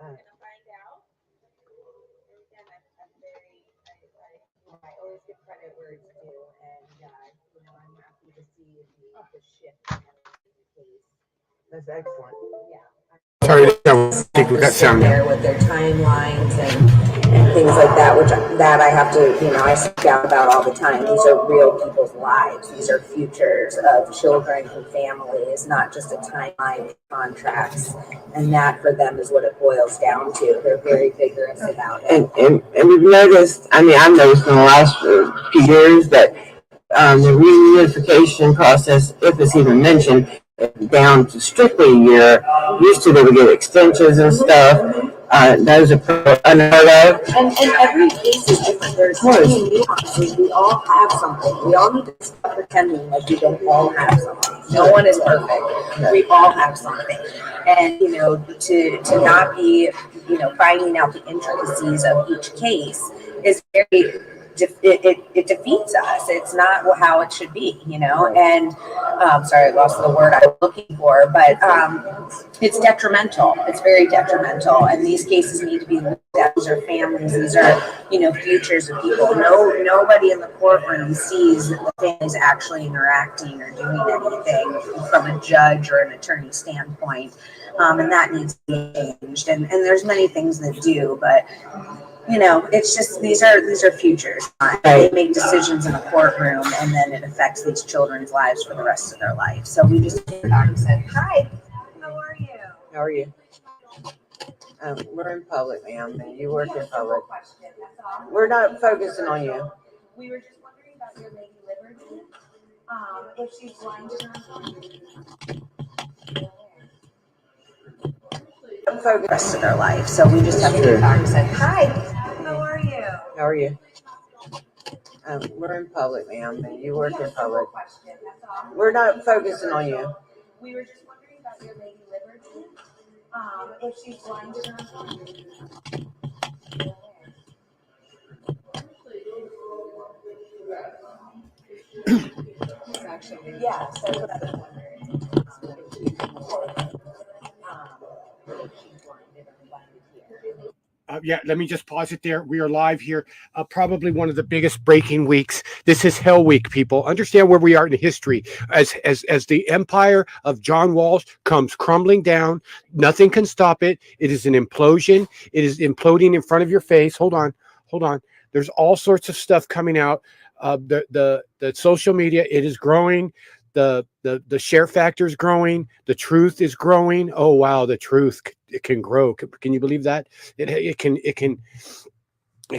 I always give credit where it's due, and I'm happy to see the shift in the case. That's excellent. Yeah. Sorry, that got sound there with their timelines and things like that, which I have to, I speak out about all the time. These are real people's lives. These are futures of children and families, not just a timeline of contracts. And that for them is what it boils down to. They're very vigorous about it. And we've noticed, I've noticed in the last few years that the reunification process, if it's even mentioned, down to strictly a year. Used to they would get extensions and stuff. Those are unheard of. And every case is different. There's so many nuances. We all have something. We all need to stop pretending like we don't all have something. No one is perfect. We all have something. And, to not be, finding out the intricacies of each case is very... It defeats us. It's not how it should be, and sorry, I lost the word I was looking for, but it's detrimental. It's very detrimental, and these cases need to be looked at. These are families. These are, futures of people. Nobody in the courtroom sees the families actually interacting or doing anything from a judge or an attorney standpoint, and that needs to be changed. And there's many things that do, but it's just these are futures. They make decisions in a courtroom, and then it affects these children's lives for the rest of their life. So we just said, "Hi, how are you? How are you?" We're in public, ma'am. You work in public. We're not focusing on you. We were just wondering about your Lady Liberty. If she's blind enough. For the rest of their life. So we just have to get back and say, "Hi, how are you? How are you?" We're in public, ma'am. You work in public. We're not focusing on you. We were just wondering about your Lady Liberty. If she's blind enough. Yeah, so that's what I was wondering. Yeah, let me just pause it there. We are live here. Probably one of the biggest breaking weeks. This is Hell Week, people. Understand where we are in history. As the empire of John Walsh comes crumbling down, nothing can stop it. It is an implosion. It is imploding in front of your face. Hold on. There's all sorts of stuff coming out. The social media, it is growing. The share factor is growing. The truth is growing. Oh wow, the truth, it can grow. Can you believe that? It can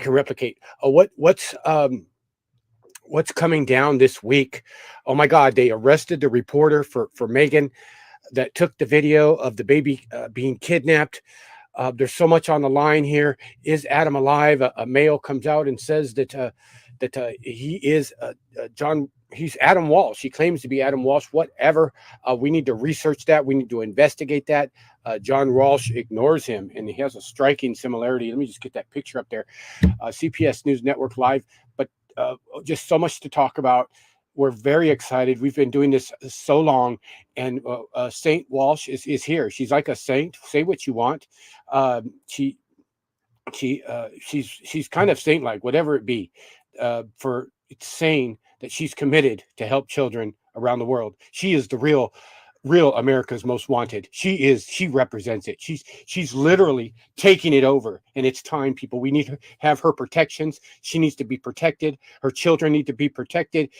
replicate. What's coming down this week? Oh my God, they arrested the reporter for Meghan that took the video of the baby being kidnapped. There's so much on the line here. Is Adam alive? A male comes out and says that he is John. He's Adam Walsh. He claims to be Adam Walsh. Whatever. We need to research that. We need to investigate that. John Walsh ignores him, and he has a striking similarity. Let me just get that picture up there. CPS News Network Live. But just so much to talk about. We're very excited. We've been doing this so long, and Saint Walsh is here. She's like a saint. Say what you want. She's kind of saint-like, whatever it be. For saying that she's committed to help children around the world. She is the real America's most wanted. She represents it. She's literally taking it over, and it's time, people. We need to have her protections. She needs to be protected. Her children need to be protected.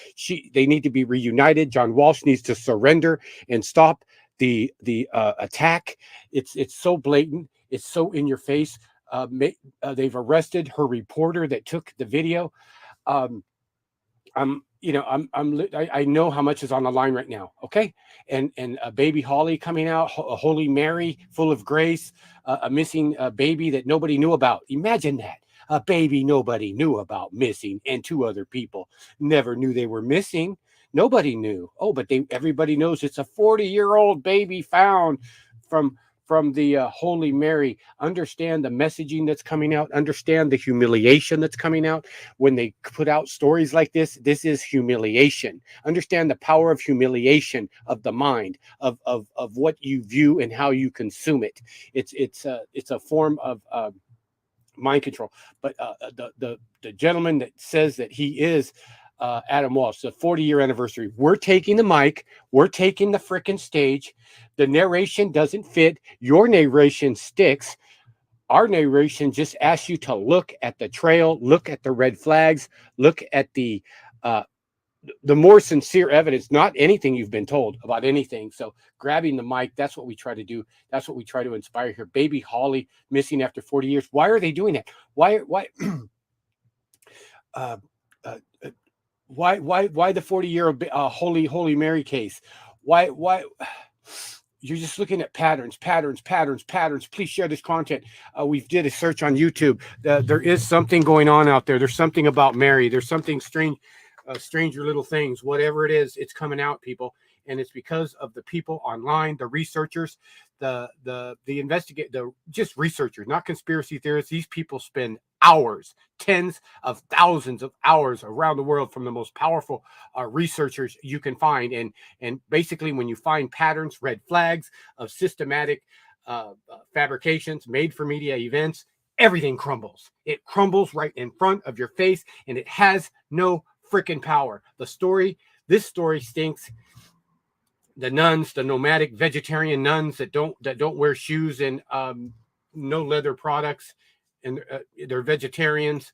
They need to be reunited. John Walsh needs to surrender and stop the attack. It's so blatant. It's so in your face. They've arrested her reporter that took the video. I know how much is on the line right now. Okay. And a baby Holly coming out, a Holy Mary full of grace, a missing baby that nobody knew about. Imagine that. A baby nobody knew about missing, and two other people never knew they were missing. Nobody knew. Oh, but everybody knows it's a 40-year-old baby found from from the Holy Mary. Understand the messaging that's coming out. Understand the humiliation that's coming out. When they put out stories like this is humiliation. Understand the power of humiliation of the mind, of what you view and how you consume it. It's a form of mind control. But the gentleman that says that he is Adam Walsh, the 40-year anniversary. We're taking the mic. We're taking the freaking stage. The narration doesn't fit. Your narration sticks. Our narration just asks you to look at the trail, look at the red flags, look at the more sincere evidence, not anything you've been told about anything. So grabbing the mic, that's what we try to do. That's what we try to inspire here. Baby Holly missing after 40 years. Why are they doing that? Why why the 40-year Holy Mary case? Why you're just looking at patterns. Please share this content. We did a search on YouTube. There is something going on out there. There's something about Mary. There's something strange, Stranger Little Things. Whatever it is, it's coming out, people. And it's because of the people online, the researchers, the just researchers, not conspiracy theorists. These people spend hours, tens of thousands of hours around the world from the most powerful researchers you can find. And basically, when you find patterns, red flags of systematic fabrications, made for media events, everything crumbles. It crumbles right in front of your face, and it has no freaking power. This story stinks. The nuns, the nomadic vegetarian nuns that don't wear shoes and no leather products, and they're vegetarians.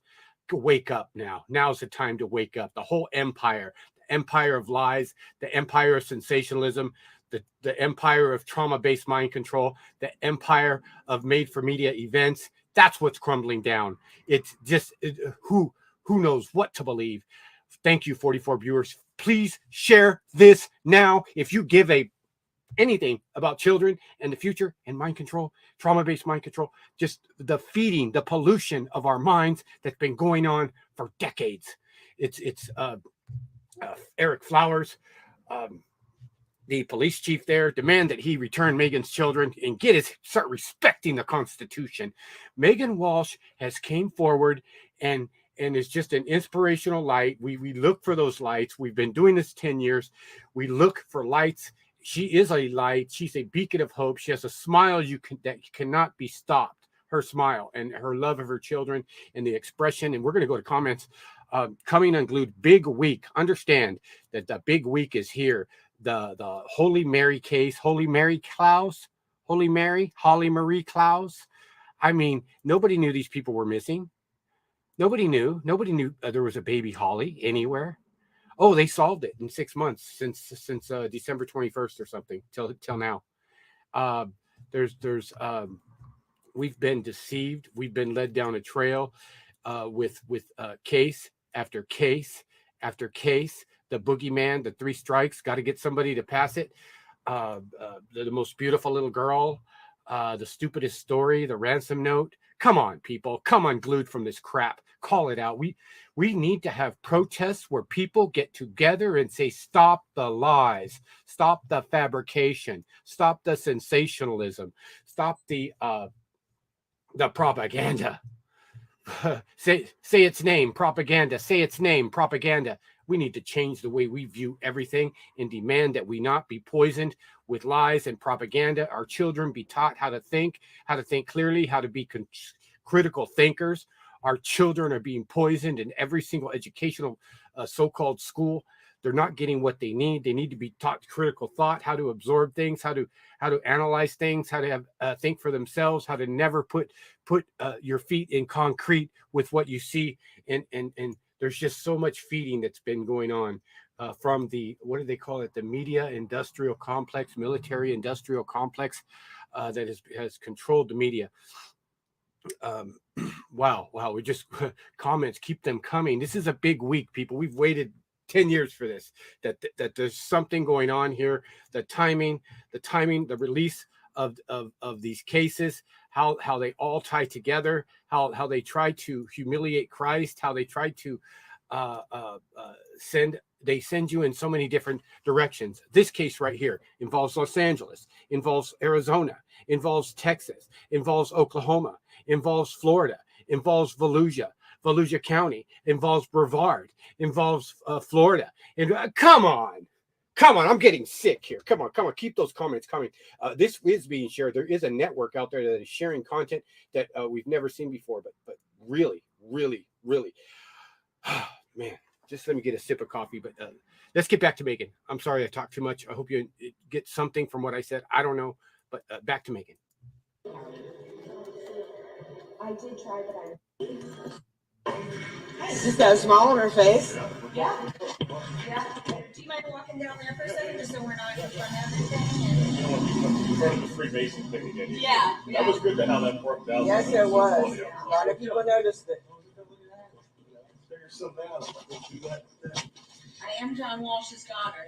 Wake up now. Now's the time to wake up. The whole empire, the empire of lies, the empire of sensationalism, the empire of trauma-based mind control, the empire of made-for-media events. That's what's crumbling down. It's just who knows what to believe. Thank you, 44 viewers. Please share this now. If you give anything about children and the future and mind control, trauma-based mind control, just the feeding, the pollution of our minds that's been going on for decades. It's Eric Flowers, the police chief there, demand that he return Megan's children and start respecting the Constitution. Megan Walsh has came forward and is just an inspirational light. We look for those lights. We've been doing this 10 years. We look for lights. She is a light. She's a beacon of hope. She has a smile that cannot be stopped. Her smile and her love of her children and the expression. And we're going to go to comments. Coming unglued, big week. Understand that the big week is here. The Holy Mary case, Holly Marie Klaus. I mean, nobody knew these people were missing. Nobody knew there was a baby Holly anywhere. Oh, they solved it in 6 months since December 21st or something till now. We've been deceived. We've been led down a trail with case after case after case. The boogeyman, the 3 strikes, got to get somebody to pass it. The most beautiful little girl, the stupidest story, the ransom note. Come on, people. Come unglued from this crap. Call it out. We need to have protests where people get together and say, stop the lies, stop the fabrication, stop the sensationalism, stop the propaganda. say its name, propaganda. Say its name, propaganda. We need to change the way we view everything and demand that we not be poisoned with lies and propaganda. Our children be taught how to think clearly, how to be critical thinkers. Our children are being poisoned in every single educational so-called school. They're not getting what they need. They need to be taught critical thought, how to absorb things, how to analyze things, how to have think for themselves, how to never put your feet in concrete with what you see. And there's just so much feeding that's been going on from the, what do they call it? The media industrial complex, military industrial complex that has controlled the media. Wow. We just comments, keep them coming. This is a big week, people. We've waited 10 years for this, that there's something going on here. The timing, the release of these cases, how they all tie together, how they try to humiliate Christ, how they try to send they send you in so many different directions. This case right here involves Los Angeles, involves Arizona, involves Texas, involves Oklahoma, involves Florida, involves Volusia County, involves Brevard, involves Florida. And come on, I'm getting sick here. Come on, keep those comments coming. This is being shared. There is a network out there that is sharing content that we've never seen before, but really, man, just let me get a sip of coffee. But let's get back to Megan. I'm sorry I talked too much. I hope you get something from what I said. I don't know, but back to Megan. I did try, but She's got a smile on her face. yeah. Do you mind walking down there for a second, just so we're not in front of everything? Part of the Freemason thing again. Yeah. That was good to how that worked out. Yes, it was. A lot of people noticed it. I am John Walsh's daughter.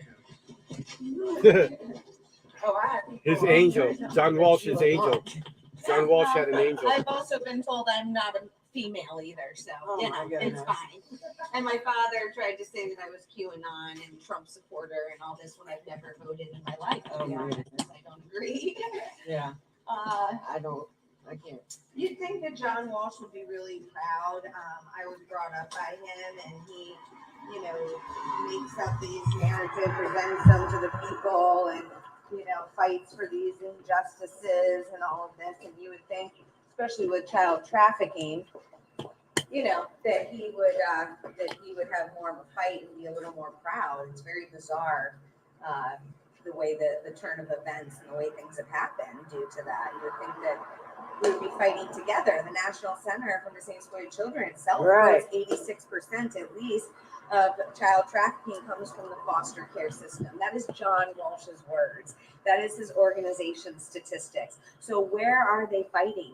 His angel, John Walsh's angel. John Walsh had an angel. I've also been told I'm not a female either, so it's fine. And my father tried to say that I was QAnon and Trump supporter and all this when I've never voted in my life. To be honest, I don't agree. Yeah. I can't. You'd think that John Walsh would be really proud. I was brought up by him, and he, makes up these narratives, presents them to the people, and fights for these injustices and all of this. And you would think, especially with child trafficking, that he would have more of a fight and be a little more proud. It's very bizarre. The way the turn of events and the way things have happened due to that. You would think that we would be fighting together. The National Center for Missing and Exploited Children itself was 86% at least of child trafficking comes from the foster care system. That is John Walsh's words. That is his organization's statistics. So where are they fighting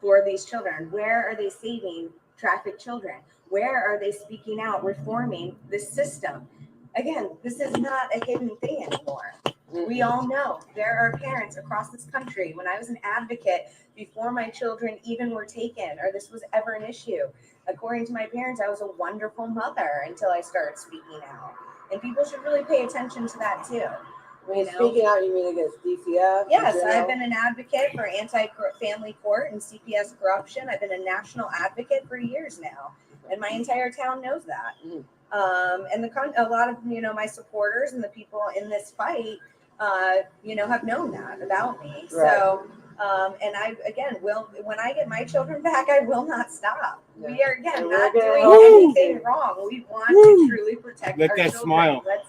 for these children? Where are they saving trafficked children? Where are they speaking out, reforming this system? Again, this is not a hidden thing anymore. We all know there are parents across this country. When I was an advocate before my children even were taken or this was ever an issue, according to my parents, I was a wonderful mother until I started speaking out. And people should really pay attention to that too. When you're speaking out, you mean against DCF? Yes, I've been an advocate for anti-family court and CPS corruption. I've been a national advocate for years now, and my entire town knows that. And a lot of my supporters and the people in this fight, have known that about me. Right. So, and I when I get my children back, I will not stop. Yeah. We are not doing anything wrong. We want to truly protect our children. Smile. Let's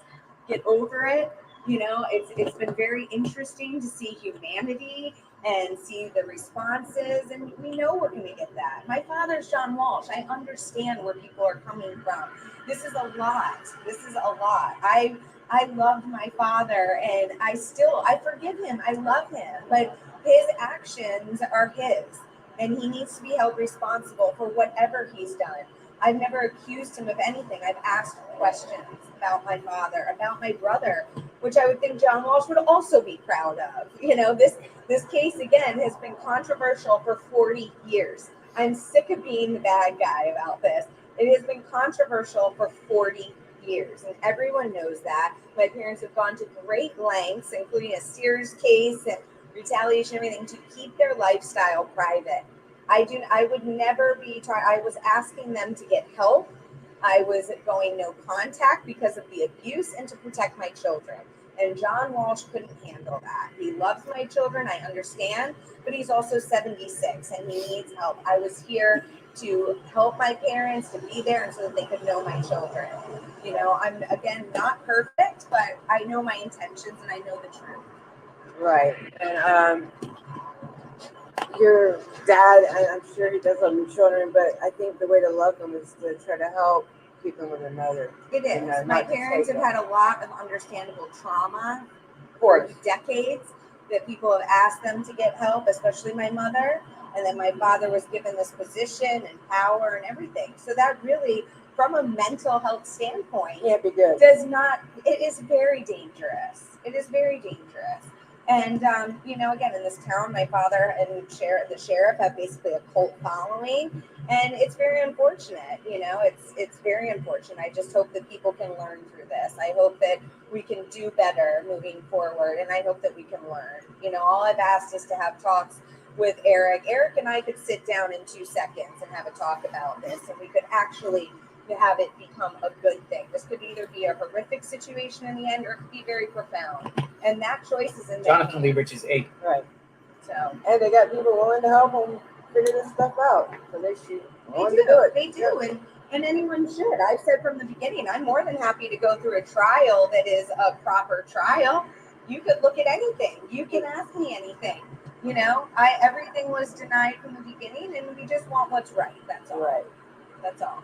get over it. It's been very interesting to see humanity and see the responses, and we know we're going to get that. My father's John Walsh. I understand where people are coming from. This is a lot. I loved my father, and I forgive him. I love him, but his actions are his, and he needs to be held responsible for whatever he's done. I've never accused him of anything. I've asked questions about my father, about my brother, which I would think John Walsh would also be proud of. This case, again, has been controversial for 40 years. I'm sick of being the bad guy about this. It has been controversial for 40 years, and everyone knows that. My parents have gone to great lengths, including a Sears case and retaliation, everything, to keep their lifestyle private. I would never be I was asking them to get help. I was going no contact because of the abuse and to protect my children. And John Walsh couldn't handle that. He loves my children, I understand, but he's also 76 and he needs help. I was here to help my parents, to be there, and so that they could know my children. I'm, again, not perfect, but I know my intentions and I know the truth. Right. And your dad, I'm sure he does love your children, but I think the way to love them is to try to help keep them with another. It is. My parents have had a lot of understandable trauma for decades that people have asked them to get help, especially my mother. And then my father was given this position and power and everything. So that really, from a mental health standpoint, can't be good. It is very dangerous. It is very dangerous. And you know, again, in this town, my father and the sheriff have basically a cult following, and it's very unfortunate. You know, it's very unfortunate. I just hope that people can learn through this. I hope that we can do better moving forward, and I hope that we can learn. You know, all I've asked is to have talks with Eric. Eric and I could sit down in 2 seconds and have a talk about this, and we could actually have it become a good thing. This could either be a horrific situation in the end, or it could be very profound. And that choice is in Jonathan Lee Rich's 8. Right. So And they got people willing to help them figure this stuff out. So they should want to do it. They do, and anyone should. I've said from the beginning, I'm more than happy to go through a trial that is a proper trial. You could look at anything. You can ask me anything. You know, everything was denied from the beginning, and we just want what's right. That's all. Right. That's all.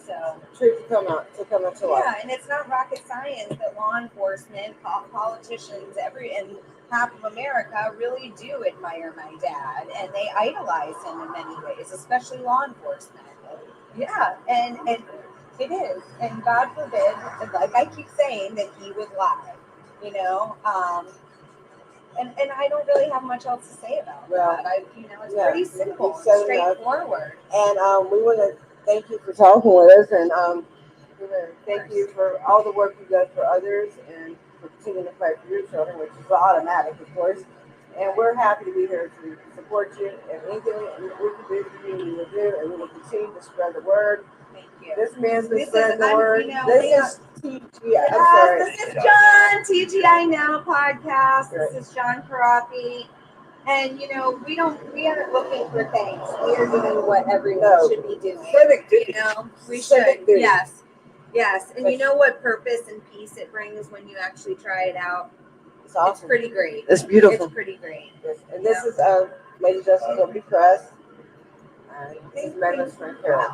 So Truth to come out to light. yeah, and it's not rocket science that law enforcement, politicians, and half of America really do admire my dad, and they idolize him in many ways, especially law enforcement. Yeah, and it is, and God forbid, like I keep saying, that he would lie. You know, and I don't really have much else to say about that. It's pretty simple, straightforward. And we want to thank you for talking with us, and we want to thank you for all the work you've done for others, and for continuing to fight for your children, which is automatic, of course. And we're happy to be here to support you, and anything we can do for you, we will do, and we will continue to spread the word. Thank you. This man's been spreading the word. This is TGI. I'm Yes, sorry. this is John, TGI Now podcast. This is John Karapi. And we aren't looking for things. We are doing what everyone should be doing. Civic duty. We Civic should. duty. Yes. And you know what purpose and peace it brings when you actually try it out? It's awesome. It's pretty great. It's beautiful. It's pretty great. Yes. And this is Lady Justice Obi Press. This is Madeline Spring Carroll.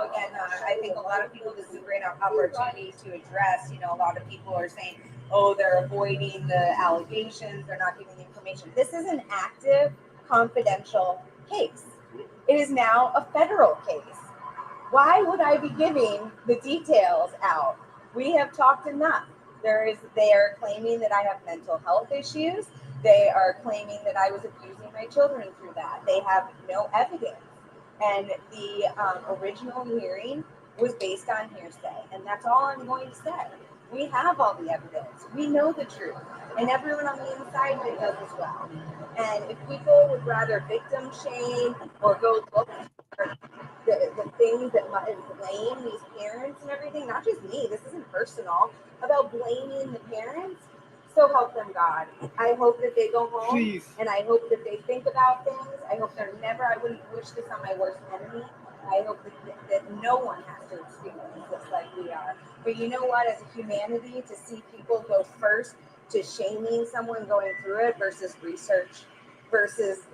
Again, I think a lot of people, this is a great opportunity to address, a lot of people are saying, oh, they're avoiding the allegations, they're not giving the information. This is an active, confidential case. It is now a federal case. Why would I be giving the details out? We have talked enough. They are claiming that I have mental health issues. They are claiming that I was abusing my children through that. They have no evidence. And the original hearing was based on hearsay. And that's all I'm going to say. We have all the evidence. We know the truth. And everyone on the inside does as well. And if people would rather victim shame or go look for the things that blame these parents and everything, not just me, this isn't personal, about blaming the parents, so help them God. I hope that they go home. Please. And I hope that they think about things. I hope I wouldn't wish this on my worst enemy. I hope that no one has to experience this like we are. But you know what? As a humanity, to see people go first to shaming someone going through it versus research, versus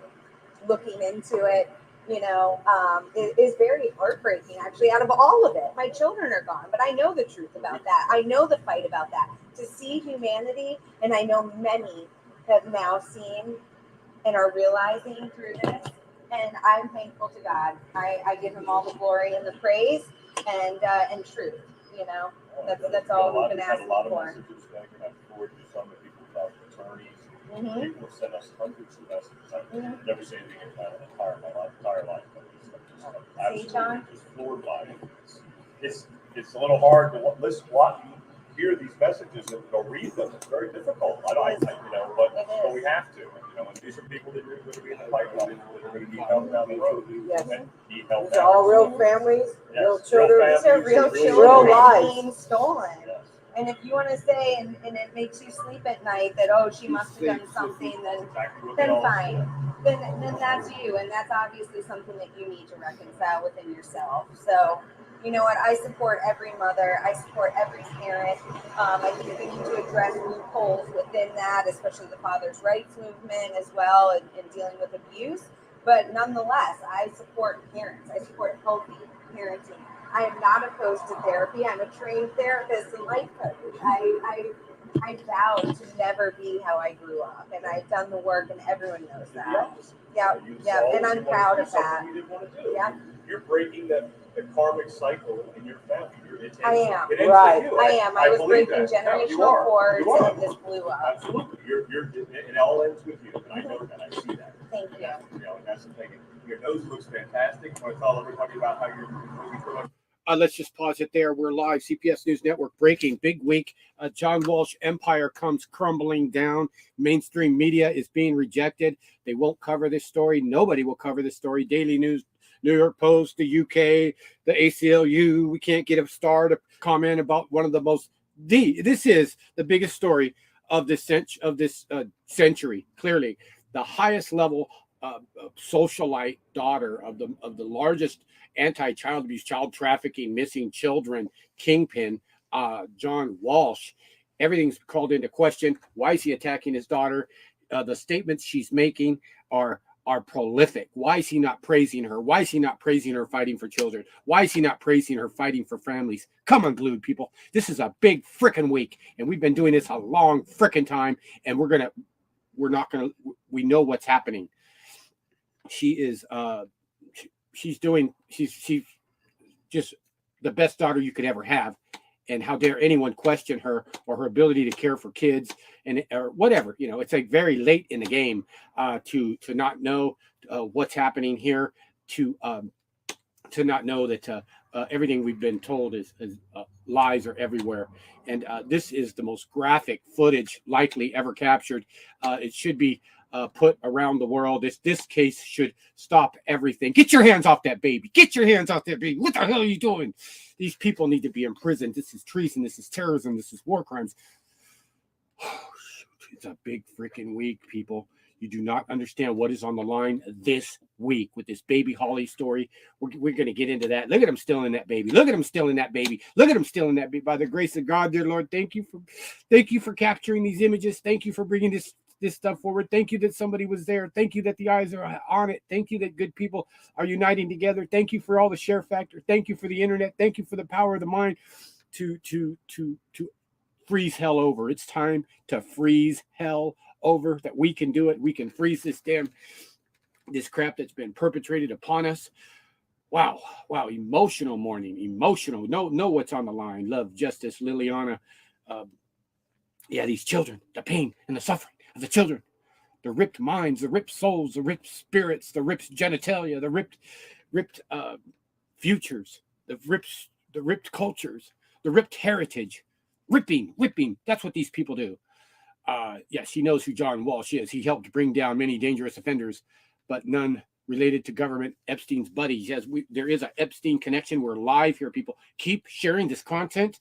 looking into it, is very heartbreaking, actually, out of all of it. My children are gone, but I know the truth about that. I know the fight about that. To see humanity, and I know many have now seen and are realizing through this, and I'm thankful to God. I give him all the glory and the praise and truth. That's all we've been asking for. People have sent us hundreds of messages. I've never seen anything like that in my entire life. Absolutely just floored by it. It's a little hard to hear these messages and go read them. It's very difficult. But we have to. And these are people that are going to be in the pipeline, that are going to need help down the road. Yes. And need help. These are all real families, real children, These are real children real lives being stolen. Yes. And if you want to say, and it makes you sleep at night, that, oh, she must have done something, then fine. Then that's you. And that's obviously something that you need to reconcile within yourself. So, you know what? I support every mother. I support every parent. I think we need to address loopholes within that, especially the father's rights movement as well, and dealing with abuse. But nonetheless, I support parents. I support healthy parenting. I am not opposed to therapy. I'm a trained therapist and life coach. I vow to never be how I grew up, and I've done the work, and everyone knows that. Yeah, and I'm proud of that. Yeah, you're breaking the karmic cycle in your family. I am. It ends Right. with you. I am. I was believe breaking that. No, you generational are. cords, You are. and this blew up. Absolutely. It all ends with you, and I know that. I see that. Thank you. You know, and that's the thing. Your nose looks fantastic. I want to tell everybody about how you're moving. Let's just pause it there. We're live. CPS News Network breaking. Big week. John Walsh empire comes crumbling down. Mainstream media is being rejected. They won't cover this story. Nobody will cover this story. Daily News, New York Post, the UK, the ACLU. We can't get a star to comment about one of the most. This is the biggest story of this century. Clearly, the highest level socialite daughter of the largest anti-child abuse, child trafficking, missing children kingpin, John Walsh. Everything's called into question. Why is he attacking his daughter? The statements she's making are prolific. Why is he not praising her? Why is he not praising her fighting for children? Why is he not praising her fighting for families? Come on, glued people. This is a big freaking week, and we've been doing this a long freaking time, and we know what's happening. She's just the best daughter you could ever have. And how dare anyone question her or her ability to care for kids or whatever. You know, it's like very late in the game to not know what's happening here, to not know that everything we've been told is lies are everywhere. And this is the most graphic footage likely ever captured. It should be put around the world. This case should stop everything. Get your hands off that baby. Get your hands off that baby. What the hell are you doing? These people need to be imprisoned. This is treason. This is terrorism. This is war crimes. Oh, shoot. It's a big freaking week, people. You do not understand what is on the line this week with this baby Holly story. We're going to get into that. Look at him stealing that baby. Look at him stealing that baby. Look at him stealing that baby. By the grace of God, dear Lord, thank you for capturing these images. Thank you for bringing this stuff forward. Thank you that somebody was there. Thank you that the eyes are on it. Thank you that good people are uniting together. Thank you for all the share factor. Thank you for the internet. Thank you for the power of the mind to freeze hell over. It's time to freeze hell over, that we can do it. We can freeze this crap that's been perpetrated upon us. Wow. Emotional morning. Emotional. Know what's on the line. Love, justice, Liliana. These children, the pain and the suffering of the children, the ripped minds, the ripped souls, the ripped spirits, the ripped genitalia, the ripped futures, the ripped cultures, the ripped heritage, ripping. That's what these people do. She knows who John Walsh is. He helped bring down many dangerous offenders, but none related to government. Epstein's buddies. Yes, there is an Epstein connection. We're live here, people. Keep sharing this content,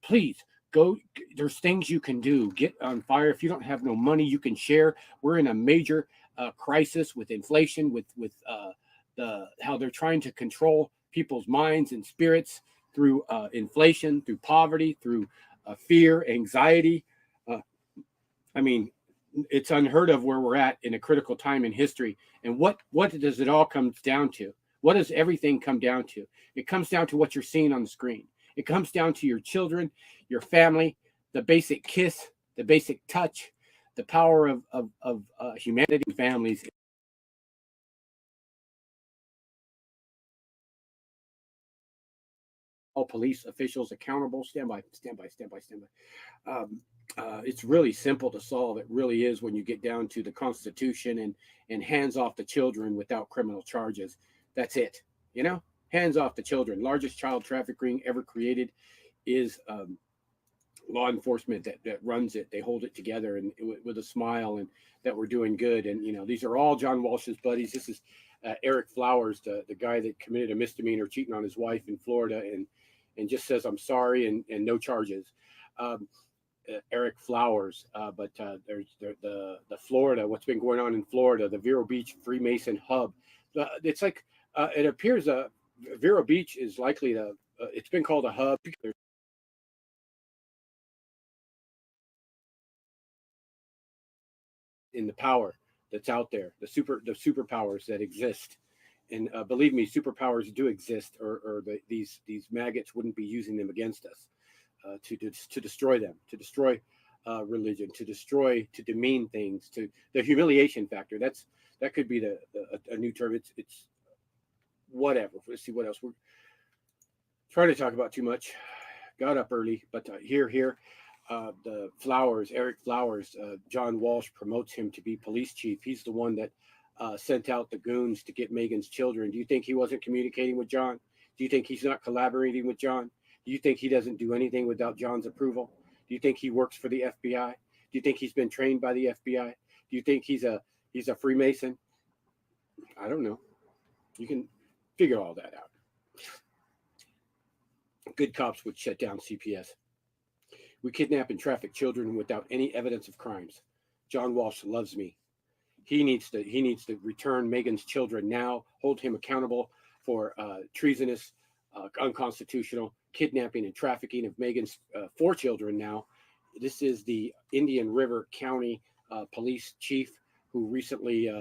please. Go. There's things you can do. Get on fire. If you don't have no money, you can share. We're in a major crisis with inflation, with how they're trying to control people's minds and spirits through inflation, through poverty, through fear, anxiety. I mean, it's unheard of where we're at in a critical time in history. And what does it all come down to? What does everything come down to? It comes down to what you're seeing on the screen. It comes down to your children, your family, the basic kiss, the basic touch, the power of humanity and families. All police officials accountable. Stand by. It's really simple to solve. It really is, when you get down to the Constitution and hands off the children without criminal charges. That's it. Hands off the children. Largest child trafficking ever created is law enforcement that runs it. They hold it together and with a smile, and that we're doing good. And these are all John Walsh's buddies. This is Eric Flowers, the guy that committed a misdemeanor cheating on his wife in Florida, and just says I'm sorry and no charges. Eric Flowers, but there's the Florida, what's been going on in Florida, the Vero Beach Freemason hub. It's like it appears Vero Beach is likely it's been called a hub. In the power that's out there, the superpowers that exist. And believe me, superpowers do exist, or these maggots wouldn't be using them against us to destroy them, to destroy religion, to demean things, to the humiliation factor. That could be a new term. It's whatever. Let's see what else. We're trying to talk about too much. Got up early, but here, the Flowers, Eric Flowers, John Walsh promotes him to be police chief. He's the one that sent out the goons to get Megan's children. Do you think he wasn't communicating with John? Do you think he's not collaborating with John? Do you think he doesn't do anything without John's approval? Do you think he works for the FBI? Do you think he's been trained by the FBI? Do you think he's a Freemason? I don't know. You can figure all that out. Good cops would shut down CPS. We kidnap and traffic children without any evidence of crimes. John Walsh loves me. He needs to return Megan's children now, hold him accountable for treasonous, unconstitutional kidnapping and trafficking of Megan's 4 children now. This is the Indian River County police chief who recently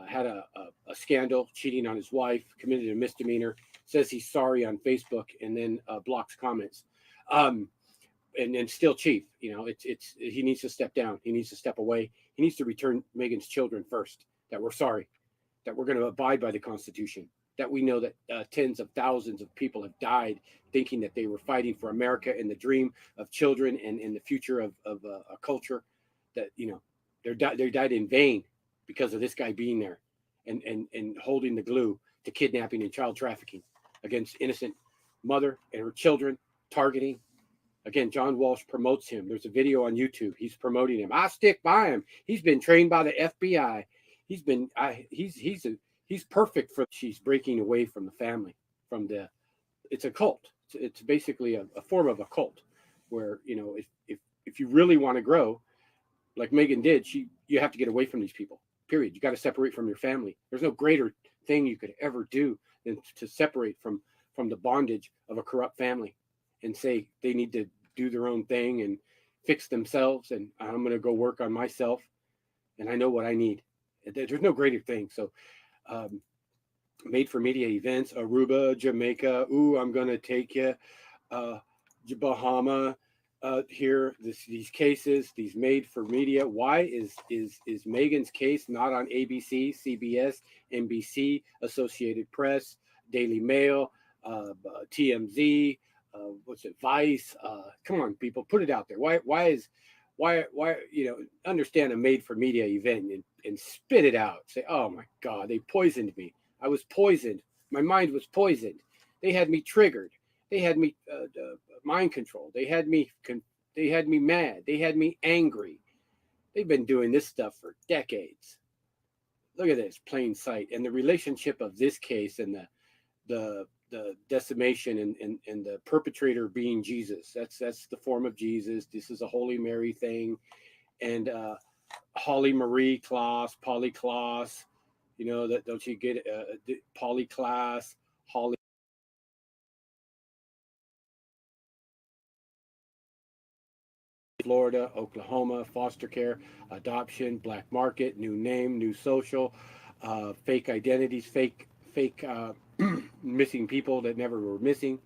had a scandal, cheating on his wife, committed a misdemeanor, says he's sorry on Facebook, and then blocks comments. And still chief, he needs to step down. He needs to step away. He needs to return Megan's children first, that we're sorry, that we're going to abide by the Constitution, that we know that tens of thousands of people have died thinking that they were fighting for America and the dream of children and the future of a culture, that, they died in vain because of this guy being there and holding the glue to kidnapping and child trafficking against innocent mother and her children, targeting. Again, John Walsh promotes him. There's a video on YouTube. He's promoting him. I stick by him. He's been trained by the FBI. He's perfect for. She's breaking away from the family, it's a cult. It's basically a form of a cult where, if you really want to grow, like Megan did, you have to get away from these people. Period. You got to separate from your family. There's no greater thing you could ever do than to separate from the bondage of a corrupt family and say they need to do their own thing and fix themselves, and I'm going to go work on myself, and I know what I need. There's no greater thing. So made for media events, Aruba, Jamaica, I'm going to take you, Bahama, here, these cases, these made for media. Why is Megan's case not on ABC, CBS, NBC, Associated Press, Daily Mail, TMZ, Vice? Come on, people, put it out there. Why understand a made for media event and spit it out. Say, oh my God, they poisoned me. I was poisoned. My mind was poisoned. They had me triggered. They had me mind controlled. They had me mad. They had me angry. They've been doing this stuff for decades. Look at this, plain sight. And the relationship of this case and the decimation and the perpetrator being Jesus. That's the form of Jesus. This is a Holy Mary thing. And Holly Marie Claus, Polly Claus, that don't you get Polly Claus, Holly. Florida, Oklahoma, foster care, adoption, black market, new name, new social, fake identities, fake missing people that never were missing.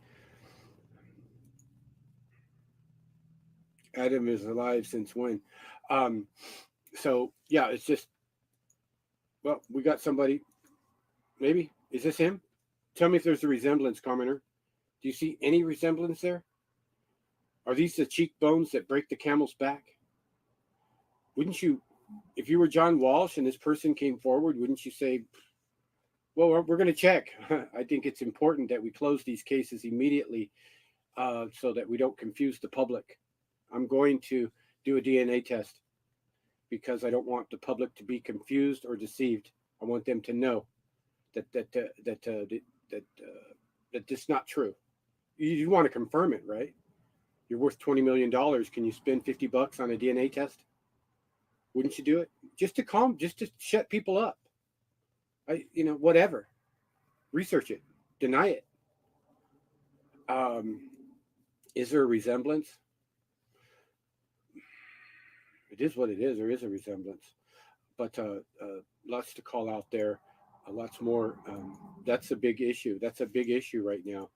Adam is alive since when? So yeah, it's just, well, we got somebody. Maybe is this him? Tell me if there's a resemblance, commenter. Do you see any resemblance there? Are these the cheekbones that break the camel's back? Wouldn't you, if you were John Walsh and this person came forward, wouldn't you say, well, we're going to check. I think it's important that we close these cases immediately so that we don't confuse the public. I'm going to do a DNA test because I don't want the public to be confused or deceived. I want them to know that it's not true. You want to confirm it, right? You're worth $20 million. Can you spend $50 on a DNA test? Wouldn't you do it? Just to shut people up. Whatever. Research it. Deny it. Is there a resemblance? It is what it is. There is a resemblance. But lots to call out there. Lots more. That's a big issue. That's a big issue right now.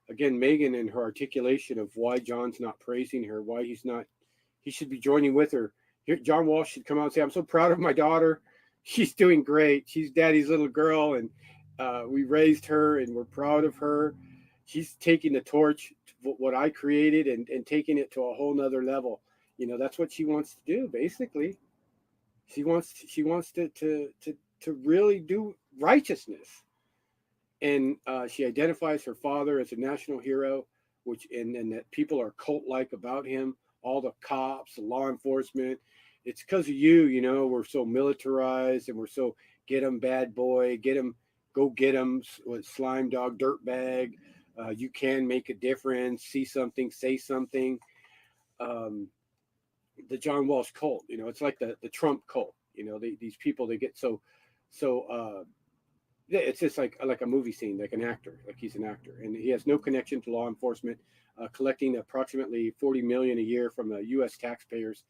Again, Megan and her articulation of why John's not praising her, why he should be joining with her. Here, John Walsh should come out and say, I'm so proud of my daughter. She's doing great. She's daddy's little girl. And We raised her, and we're proud of her. She's taking the torch, what I created, and taking it to a whole nother level. You know, that's what she wants to do. Basically, she wants to really do righteousness, and she identifies her father as a national hero, which and that people are cult-like about him. All the cops, the law enforcement. It's because of you. You know, we're so militarized, and we're so get him, bad boy, get him, go get him, slime dog, dirt bag. You can make a difference. See something, say something. Um, the John Walsh cult, you know, it's like the Trump cult. You know, these people, they get so yeah, it's just like a movie scene, like an actor, like he's an actor, and he has no connection to law enforcement, collecting approximately 40 million a year from the U.S. taxpayers,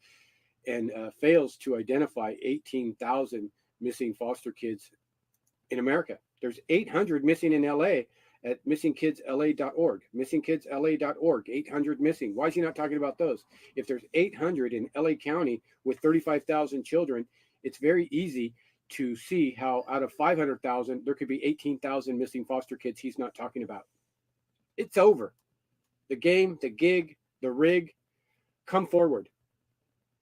and fails to identify 18,000 missing foster kids in America. There's 800 missing in L.A. at missingkidsla.org. Missingkidsla.org. 800 missing. Why is he not talking about those? If there's 800 in L.A. County with 35,000 children, it's very easy to see how out of 500,000 there could be 18,000 missing foster kids he's not talking about. It's over. The game, the gig, the rig, come forward.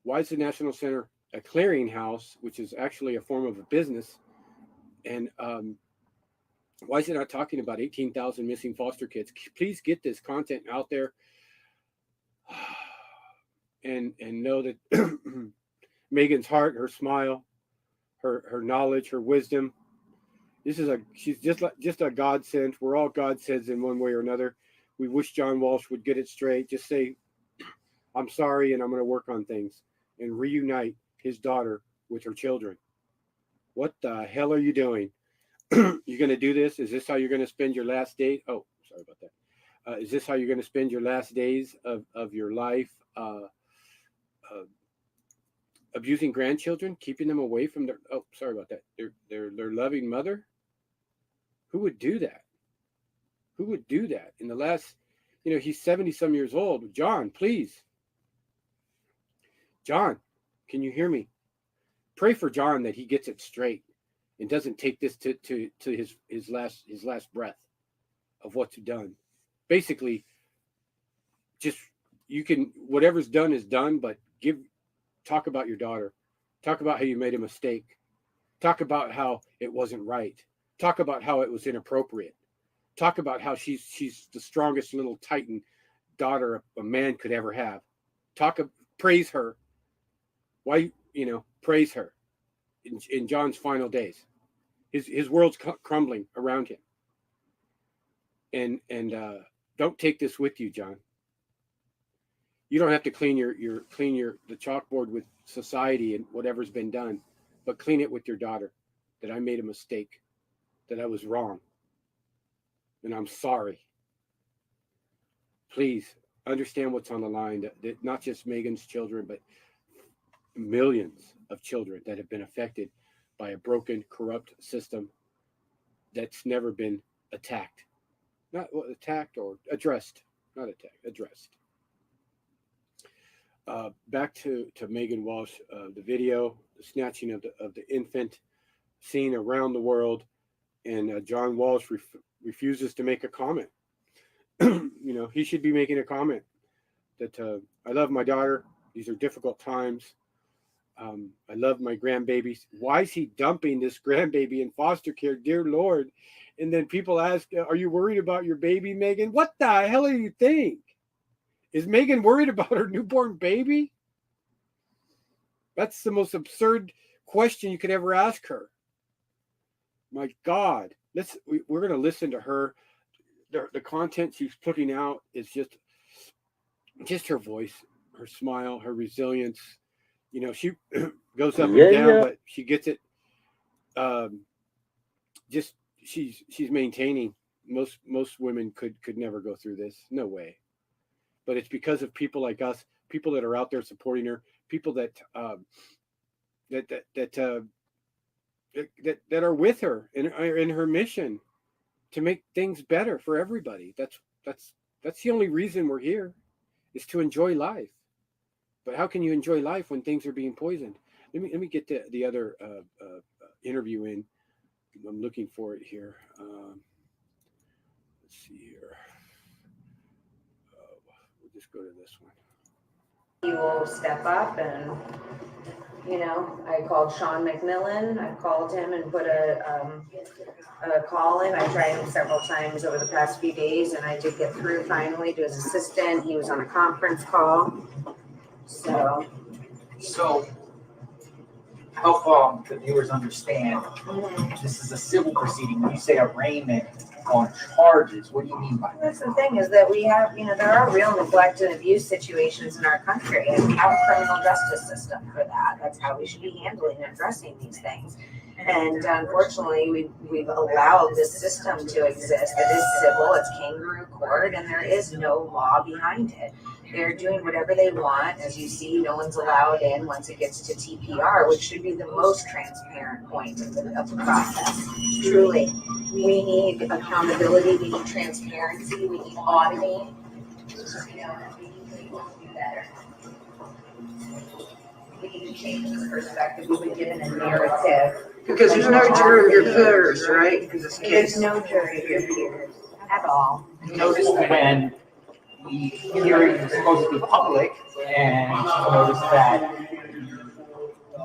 Why is the National Center a clearinghouse, which is actually a form of a business? And why is it not talking about 18,000 missing foster kids? Please get this content out there, and know that Megan's heart, her smile, her knowledge, her wisdom. She's just a godsend. We're all godsends in one way or another. We wish John Walsh would get it straight. Just say, I'm sorry, and I'm going to work on things, and reunite his daughter with her children. What the hell are you doing? You're going to do this? Is this how you're going to spend your last day? Oh, sorry about that. Is this how you're going to spend your last days of your life? Abusing grandchildren, keeping them away from their, oh, sorry about that, their loving mother? Who would do that? Who would do that? In the last, you know, he's 70 some years old. John, please. John, can you hear me? Pray for John that he gets it straight and doesn't take this to his last breath of what's done. Basically, just, you can, whatever's done is done, but talk about your daughter. Talk about how you made a mistake. Talk about how it wasn't right. Talk about how it was inappropriate. Talk about how she's the strongest little titan daughter a man could ever have. Praise her. Why, you know, praise her in John's final days. His world's crumbling around him. And don't take this with you, John. You don't have to clean the chalkboard with society and whatever's been done, but clean it with your daughter. That I made a mistake, that I was wrong, and I'm sorry. Please understand what's on the line. That not just Megan's children, but millions of children that have been affected by a broken, corrupt system that's never been attacked. Not attacked or addressed. Not attacked, addressed. Back to Megan Walsh, the video, the snatching of the infant, seen around the world, and John Walsh refuses to make a comment. You know, he should be making a comment that I love my daughter. These are difficult times. I love my grandbabies. Why is he dumping this grandbaby in foster care? Dear Lord. And then people ask, are you worried about your baby, Megan? What the hell do you think? Is Megan worried about her newborn baby? That's the most absurd question you could ever ask her. My God. We're going to listen to her. The content she's putting out is just her voice, her smile, her resilience. You know, she goes up and down, but she gets it. Just she's maintaining. Most women could never go through this. No way. But it's because of people like us, people that are out there supporting her, people that are with her in her mission to make things better for everybody. That's the only reason we're here, is to enjoy life. But how can you enjoy life when things are being poisoned? Let me get the other interview in. I'm looking for it here. Let's see here. We'll just go to this one. He will step up and, you know, I called Sean McMillan. I called him and put a call in. I tried him several times over the past few days, and I did get through finally to his assistant. He was on a conference call. So help the viewers understand, this is a civil proceeding. When you say arraignment on charges, what do you mean by that? that's the thing, is that we have, you know, there are real neglect and abuse situations in our country, and we have a criminal justice system for that. That's how we should be handling and addressing these things. And unfortunately, we've allowed this system to exist. It is civil, it's kangaroo court, and there is no law behind it. They're doing whatever they want. As you see, no one's allowed in once it gets to TPR, which should be the most transparent point of the process. Truly, we need accountability, we need transparency, we need auditing. You know, we need to do better. We need to change the perspective. We've been given a narrative. Because there's no jury of your peers, right? In this There's case. no jury of your peers at all. Notice when the hearing was supposed to be public, and notice that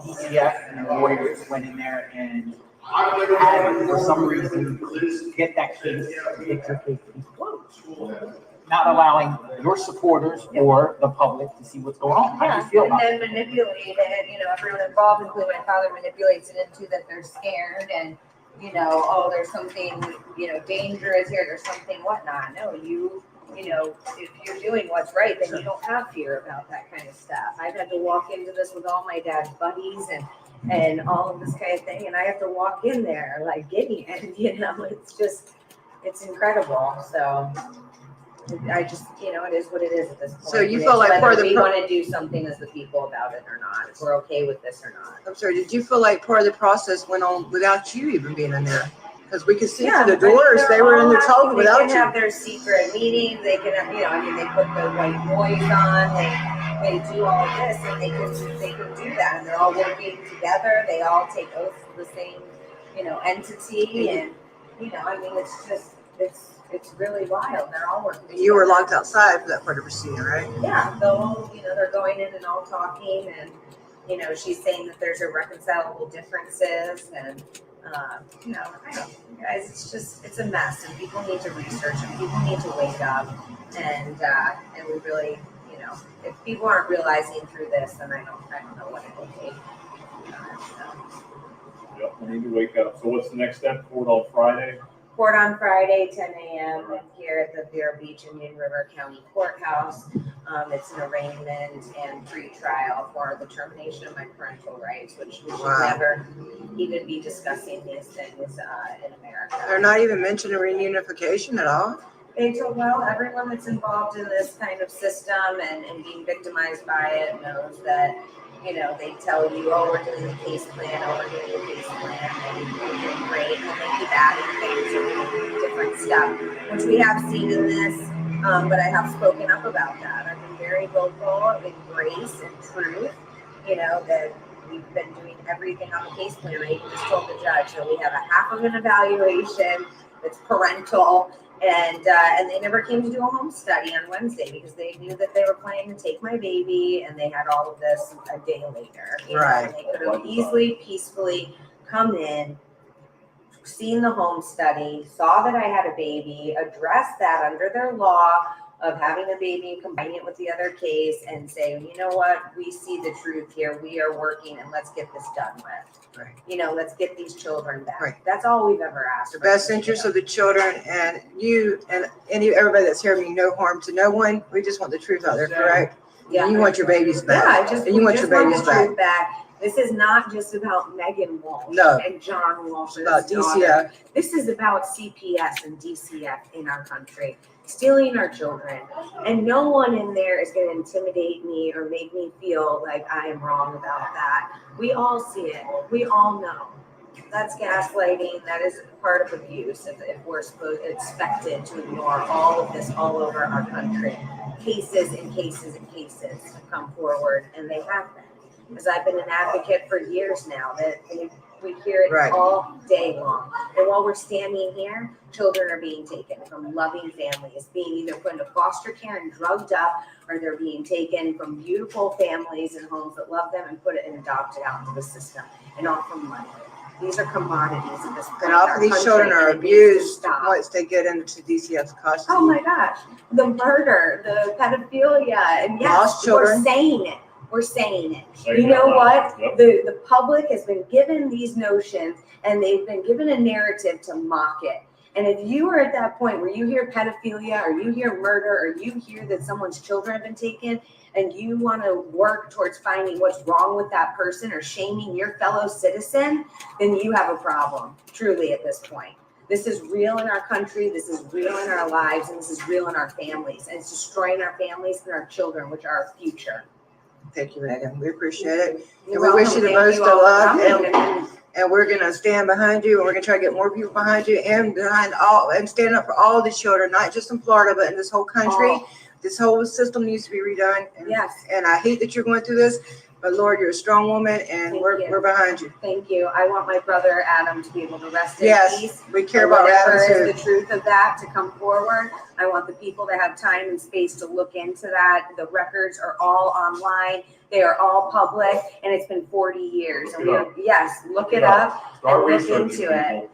DCF and the lawyers went in there and had, for some reason, get that case, get your case to be closed. Not allowing your supporters or the public to see what's going on. How do you feel about And it? then manipulate it, you know, everyone involved, including my father, manipulates it into that they're scared and, you know, oh, there's something, you know, dangerous here, there's something whatnot. No, you know, if you're doing what's right, then you don't have fear about that kind of stuff. I've had to walk into this with all my dad's buddies and all of this kind of thing, and I have to walk in there like giddy, and you know, it's just, it's incredible. So I just, you know, it is what it is at this point. So you And feel it's like part of whether the we want to do something as the people about it or not, if we're okay with this or not. I'm sorry, did you feel like part of the process went on without you even being in there? Because we could see Yeah, through the I mean, doors, they're they were in all there talking happy. without They can have you. their secret meetings. They can have, you know, I mean, they put the white noise on. They do all this, and they can do that. And they're all working together. They all take oaths of the same, you know, entity. And you know, I mean, it's just it's really wild. They're all working. You were together. locked outside for that part of the proceeding, right? Yeah, they'll, you know, they're going in and all talking, and you know, she's saying that there's irreconcilable differences, and you know, I don't, guys, it's just, it's a mess, and people need to research, and people need to wake up, and we really, you know, if people aren't realizing through this, then I don't know what it will take. Yep, we need to wake up. So what's the next step? Court on Friday? Court on Friday, 10 a.m. here at the Vero Beach Indian River County Courthouse. It's an arraignment and pre-trial for the termination of my parental rights, which we should never even be discussing these things in America. They're not even mentioning reunification at all. They told, well, everyone that's involved in this kind of system and being victimized by it knows that, you know, they tell you, oh, we're doing the case plan, oh, we're doing the case plan, and you're doing great, and they keep adding things and different stuff, which we have seen in this, but I have spoken up about that. I've been very vocal with grace and truth, you know, that we've been doing everything on the case plan. I even just told the judge that we have a half of an evaluation that's parental, and they never came to do a home study on Wednesday because they knew that they were planning to take my baby, and they had all of this a day later. You know, Right. and they could have easily, peacefully come in, seen the home study, saw that I had a baby, addressed that under their law of having a baby, combining it with the other case, and say, you know what, we see the truth here. We are working, and let's get this done with. Right. You know, let's get these children back. Right. That's all we've ever asked. The best interest of the children, and you and everybody that's here mean no harm to no one. We just want the truth out there, correct? Yeah. And you want your babies back. Yeah, I just, And you we want just your want babies the truth back. This is not just about Megan Walsh and John Walsh. About DCF. This is about CPS and DCF in our country, stealing our children. And no one in there is going to intimidate me or make me feel like I am wrong about that. We all see it. We all know. That's gaslighting. That is part of abuse if we're expected to ignore all of this all over our country. Cases and cases and cases have come forward, and they have been. Because I've been an advocate for years now that We hear it Right. all day long. And while we're standing here, children are being taken from loving families, being either put into foster care and drugged up, or they're being taken from beautiful families and homes that love them and put it and adopted out into the system, and all for money. These are commodities at this point. And often Our these country, children are and it needs to abused stop. once they get into DCF's custody. Oh my gosh, the murder, the pedophilia, and yes, Lost children. we're saying it. We're saying it. Saying You it know out what? loud. Yep. The public has been given these notions, and they've been given a narrative to mock it. And if you are at that point where you hear pedophilia, or you hear murder, or you hear that someone's children have been taken, and you want to work towards finding what's wrong with that person or shaming your fellow citizen, then you have a problem, truly, at this point. This is real in our country, this is real in our lives, and this is real in our families. And it's destroying our families and our children, which are our future. Thank you, Megan. We appreciate it. You're And we wish you the welcome. most Thank of all for luck. coming. And we're gonna stand behind you, and we're gonna try to get more people behind you, and behind all, and stand up for all the children, not just in Florida, but in this whole country. All. This whole system needs to be redone. And, Yes. and I hate that you're going through this, but Lord, you're a strong woman, and Thank we're you. behind you. Thank you. I want my brother Adam to be able to rest in Yes, peace. we care about Whatever Adam is too. the truth of that to come forward. I want the people to have time and space to look into that. The records are all online. They are all public, and it's been 40 years. And yes, look it up Start and look researching into it.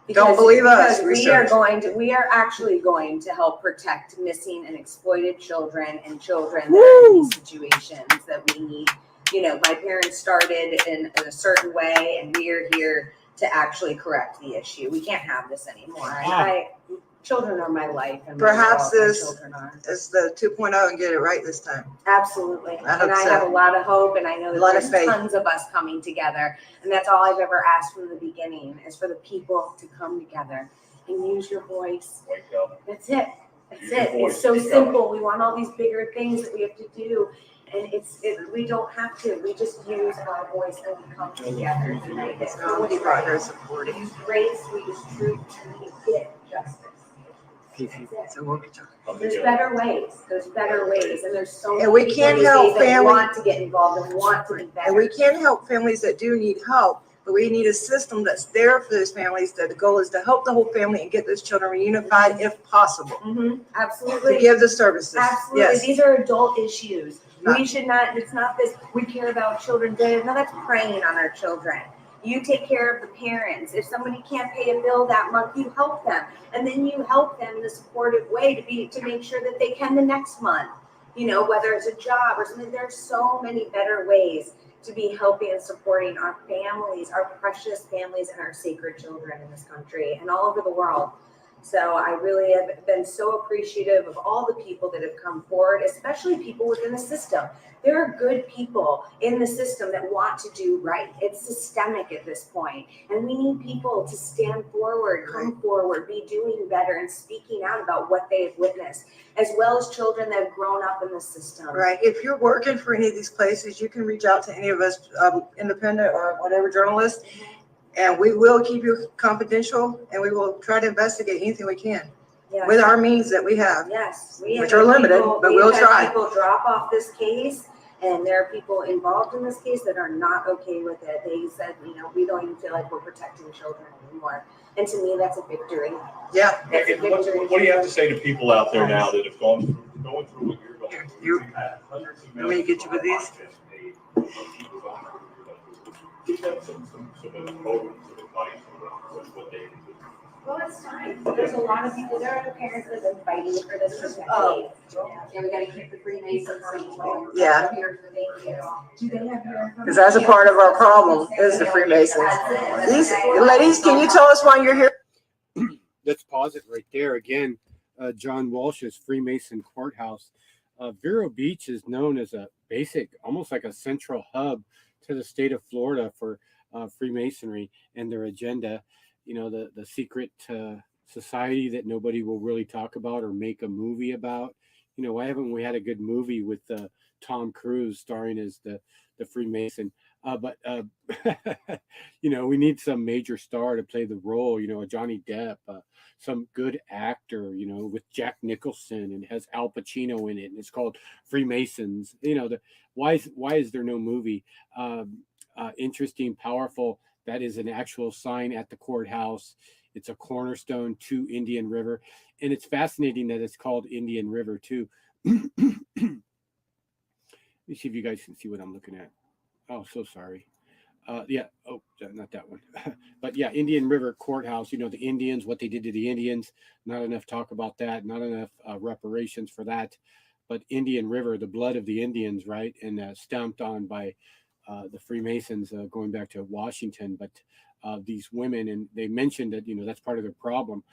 people. Don't believe us, Because we are research. we are actually going to help protect missing and exploited children and children that are in these situations that we need. You know, my parents started in a certain way, and we are here to actually correct the issue. We can't have this anymore. And children are my life, and Perhaps my this children are. It's the 2.0 and get it right this time. Absolutely. I hope And I so. have a lot of hope, and I know A that lot of there's faith. tons of us coming together. And that's all I've ever asked from the beginning, is for the people to come together and use your voice. Wake up. That's it. That's Use your it. voice, It's so speak up. simple. We want all these bigger things that we have to do. And we don't have to. We just use our voice and we come together tonight. It's So many brought her support. We use grace, we use truth, and we get justice. That's it. So we'll be talking. Come There's together. better ways. There's better ways, and there's so many And we people can't these help days that family- want to get involved and want to be better. And we can help families that do need help, but we need a system that's there for those families. That the goal is to help the whole family and get those children reunified if possible. Mhm, To absolutely. give the services. Absolutely. Yes. These are adult issues. Not- We should not, it's not this, we care about children. No, that's preying on our children. You take care of the parents. If somebody can't pay a bill that month, you help them. And then you help them in a supportive way to make sure that they can the next month. You know, whether it's a job or something, there's so many better ways to be helping and supporting our families, our precious families, and our sacred children in this country and all over the world. So I really have been so appreciative of all the people that have come forward, especially people within the system. There are good people in the system that want to do right. It's systemic at this point, and we need people to stand forward, come forward, be doing better, and speaking out about what they have witnessed, as well as children that have grown up in the system. Right. If you're working for any of these places, you can reach out to any of us, independent or whatever journalists, and we will keep you confidential, and we will try to investigate anything we can Yes. with our means that we have. Yes, Which are limited, but we'll try. People drop off this case, and there are people involved in this case that are not okay with it. They said, you know, we don't even feel like we're protecting children anymore. And to me, that's a victory. Yeah. That's a Megan, what victory. do you have to say to people out there now that have going through what you're going through? You- We've had hundreds of want me to get you with these? Give them some moments of advice on what they can do. Well, it's time. There's a lot of people, there are parents that have been fighting for this for Oh. decades. And we gotta keep the Freemasons going. Yeah. Here for thank you. Do they have your? Because that's a part of our problem is the Freemasons. These ladies, can you tell us why you're here? Let's pause it right there again. John Walsh's Freemason Courthouse. Vero Beach is known as a basic, almost like a central hub to the state of Florida for Freemasonry and their agenda. You know, the secret society that nobody will really talk about or make a movie about. You know, why haven't we had a good movie with Tom Cruise starring as the Freemason? But you know, we need some major star to play the role. You know, a Johnny Depp, some good actor. You know, with Jack Nicholson, and has Al Pacino in it, and it's called Freemasons. You know, why is there no movie? Interesting, powerful, That is an actual sign at the courthouse. It's a cornerstone to Indian River. And it's fascinating that it's called Indian River too. Let me see if you guys can see what I'm looking at. Oh, so sorry. Yeah. Oh, not that one. But yeah, Indian River Courthouse, you know, the Indians, what they did to the Indians. Not enough talk about that. Not enough reparations for that. But Indian River, the blood of the Indians, right? And stamped on by the Freemasons going back to Washington. But these women, and they mentioned that, you know, that's part of their problem.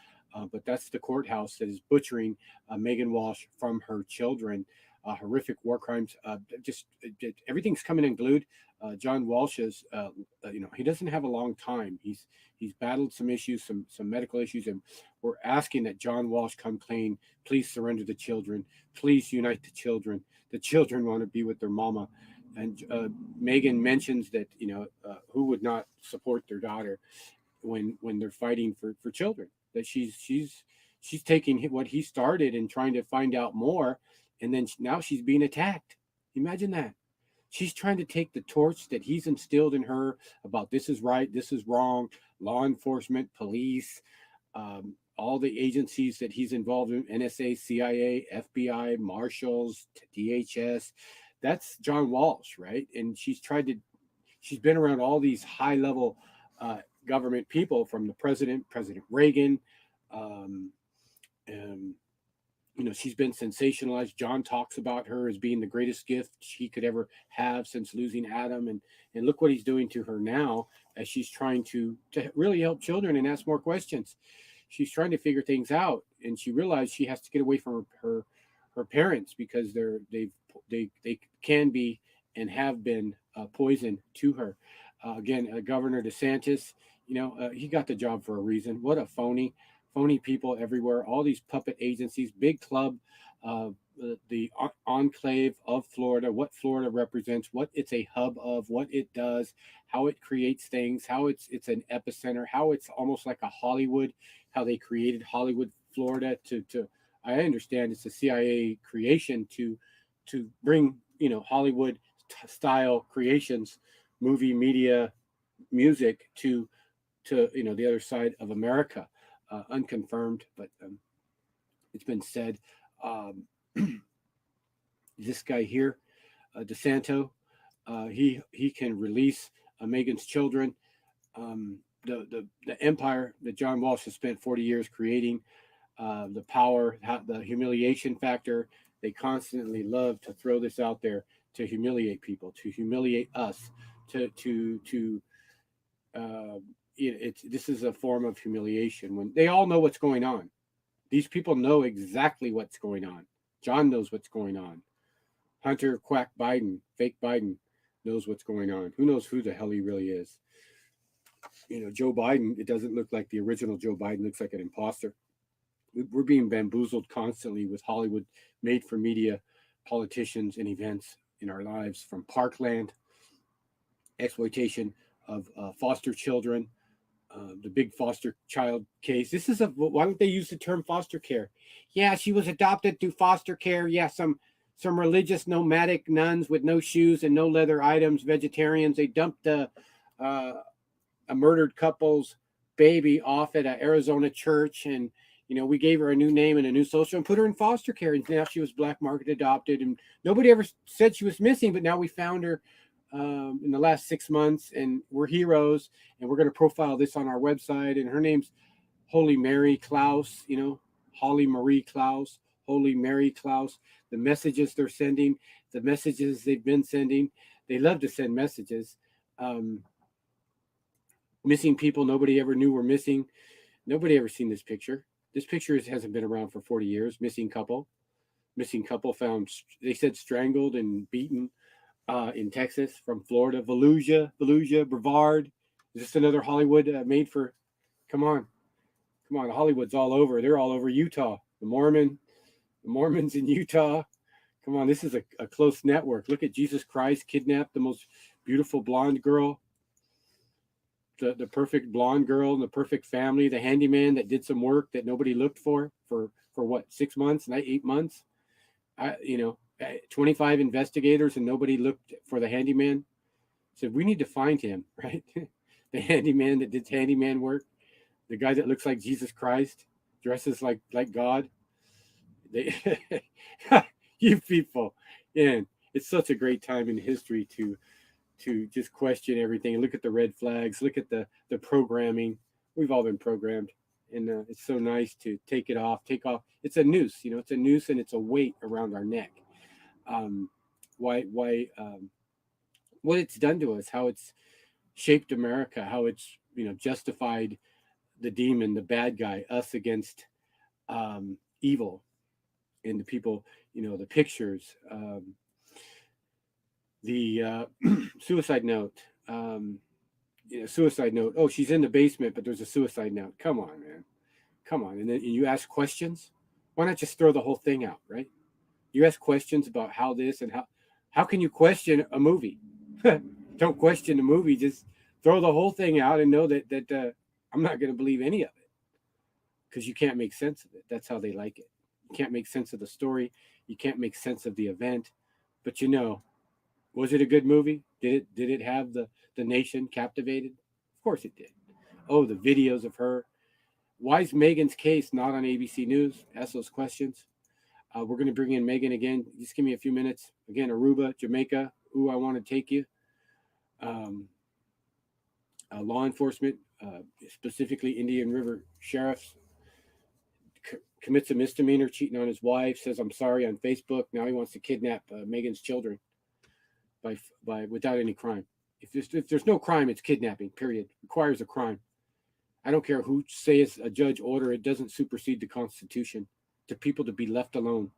But that's the courthouse that is butchering Megan Walsh from her children. Horrific war crimes. Just everything's coming unglued. John Walsh is, you know, he doesn't have a long time. He's battled some issues, some medical issues, and we're asking that John Walsh come clean. Please surrender the children. Please unite the children. The children want to be with their mama. And Megan mentions that, you know, who would not support their daughter when they're fighting for children? That she's taking what he started and trying to find out more, and then now she's being attacked. Imagine that. She's trying to take the torch that he's instilled in her about this is right, this is wrong, law enforcement, police, all the agencies that he's involved in, NSA, CIA, FBI, Marshals, DHS. That's John Walsh, right? And she's been around all these high level government people, from the President Reagan. You know, she's been sensationalized. John talks about her as being the greatest gift she could ever have since losing Adam. And look what he's doing to her now as she's trying to really help children and ask more questions. She's trying to figure things out. And she realized she has to get away from her parents because they can be and have been poison to her. Again, Governor DeSantis, you know, he got the job for a reason. What a phony people everywhere. All these puppet agencies, big club, the enclave of Florida, what Florida represents, what it's a hub of, what it does, how it creates things, how it's an epicenter, how it's almost like a Hollywood, how they created Hollywood, Florida to I understand it's a CIA creation to bring, you know, Hollywood style creations, movie, media, music to you know, the other side of America. Unconfirmed, but it's been said. This guy here, DeSanto, he can release Megan's children. The empire that John Walsh has spent 40 years creating, the power, the humiliation factor. They constantly love to throw this out there to humiliate people, to humiliate us, this is a form of humiliation when they all know what's going on. These people know exactly what's going on. John knows what's going on. Hunter Quack Biden, fake Biden, knows what's going on. Who knows who the hell he really is? You know, Joe Biden, it doesn't look like the original Joe Biden. Looks like an imposter. We're being bamboozled constantly with Hollywood made for media politicians and events in our lives, from Parkland, exploitation of foster children, the big foster child case. This is why don't they use the term foster care? Yeah, she was adopted through foster care. Yeah, some religious nomadic nuns with no shoes and no leather items, vegetarians. They dumped a murdered couple's baby off at an Arizona church, and you know, we gave her a new name and a new social and put her in foster care, and now she was black market adopted, and nobody ever said she was missing, but now we found her in the last 6 months, and we're heroes, and we're going to profile this on our website. And her name's Holy Mary Klaus, you know, Holly Marie Klaus, Holy Mary Klaus. The messages they're sending, the messages they've been sending, they love to send messages. Missing people nobody ever knew were missing. Nobody ever seen this picture. This picture hasn't been around for 40 years. Missing couple found, they said, strangled and beaten in Texas, from Florida. Volusia, Brevard. Is this another Hollywood made for? Come on. Hollywood's all over. They're all over Utah. The Mormons in Utah. Come on, this is a close network. Look at Jesus Christ kidnapped the most beautiful blonde girl. The perfect blonde girl and the perfect family. The handyman that did some work that nobody looked for what, 6 months, 8 months. 25 investigators and nobody looked for the handyman. Said we need to find him, right? the handyman that did handyman work, the guy that looks like Jesus Christ, dresses like God. They, you people, and it's such a great time in history to just question everything. Look at the red flags. Look at the programming. We've all been programmed, and it's so nice to take off. It's a noose, it's a noose, and it's a weight around our neck. What it's done to us, how it's shaped America, how it's justified the demon, the bad guy, us against evil, and the people, the pictures, the suicide note, suicide note. Oh, she's in the basement, but there's a suicide note. Come on, man. Come on. And then you ask questions. Why not just throw the whole thing out, right? You ask questions about how this and how can you question a movie? Don't question the movie. Just throw the whole thing out and know that I'm not going to believe any of it, because you can't make sense of it. That's how they like it. You can't make sense of the story. You can't make sense of the event. But was it a good movie? Did it have the nation captivated? Of course it did. Oh, the videos of her. Why is Meghan's case not on ABC News? Ask those questions. We're going to bring in Meghan again. Just give me a few minutes. Again, Aruba, Jamaica. Ooh, I want to take you. Law enforcement, specifically Indian River sheriffs, commits a misdemeanor, cheating on his wife, says I'm sorry on Facebook. Now he wants to kidnap Meghan's children by without any crime. If there's no crime, it's kidnapping, period. Requires a crime. I don't care who says a judge order, it doesn't supersede the Constitution to people to be left alone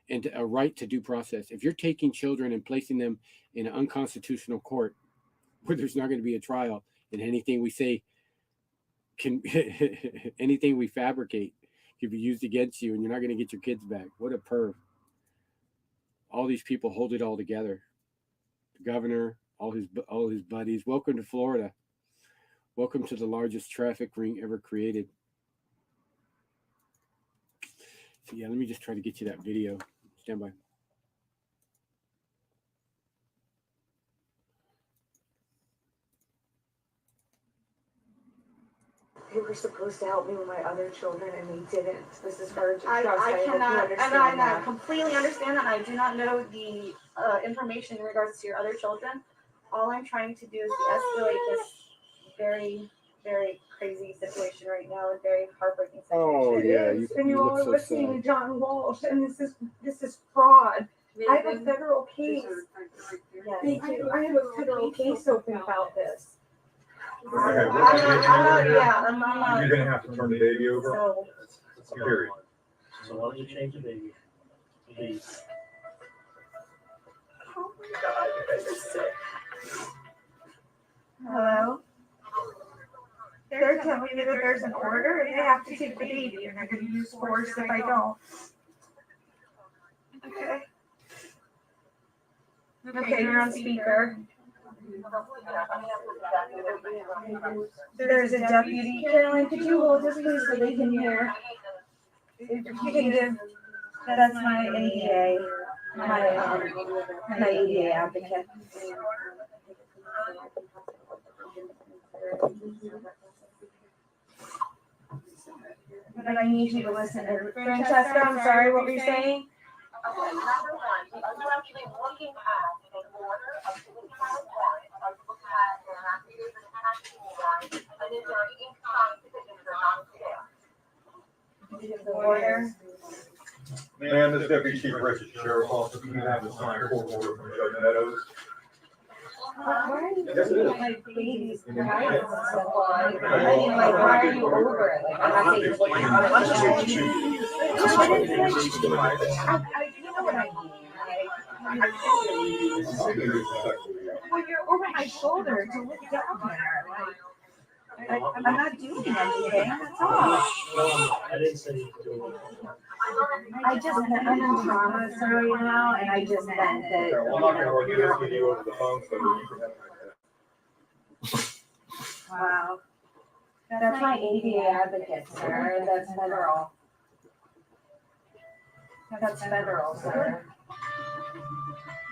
and a right to due process. If you're taking children and placing them in an unconstitutional court where there's not going to be a trial, and anything we say anything we fabricate can be used against you, and you're not going to get your kids back. What a perv. All these people hold it all together. The governor, all his buddies. Welcome to Florida. Welcome to the largest traffic ring ever created. So yeah, let me just try to get you that video. Stand by. They were supposed to help me with my other children, and they didn't. This is hard to trust. I cannot, and I that. completely understand that. I do not know the information in regards to your other children. All I'm trying to do is escalate this very, very crazy situation right now, a very heartbreaking situation. Oh yeah, and you all are listening to John Walsh, and this is fraud. I have a federal case. Thank you. I have a federal case open about this. Okay, I'm not. you're gonna have to turn the baby over. So, Period. So why don't you change the baby, please? oh my God, you guys are sick. Hello? They're telling me that there's an order and they have to take the baby, and they're going to use force if I don't. Okay. Okay, you're on speaker. There's a deputy. Caroline, could you hold this please so they can hear? If you can give, that's my ADA, my ADA advocate. But I need you to listen. Francesca, I'm sorry, what were you saying? Okay, number one, are you actually looking at an order of the entire warrant? Are you looking at an affidavit attaching warrant? And is there any time petitions are not there? The order. Ma'am, this Deputy Chief Richard, Sheriff's Office, you have a signed court order from Judge Meadows. Why are you Yes, it is. like babies crying so long? I mean, like, why are you over it? Like, I'm not saying. You know what I mean? When you're over my shoulder to look down there, like, I'm not doing anything, that's all. I didn't say you could do it. I'm in trauma, sorry now, and I just meant that. I'm not gonna argue this with you over the phone, so you can have my Wow. That's my ADA advocate, sir. That's federal. That's federal, sir.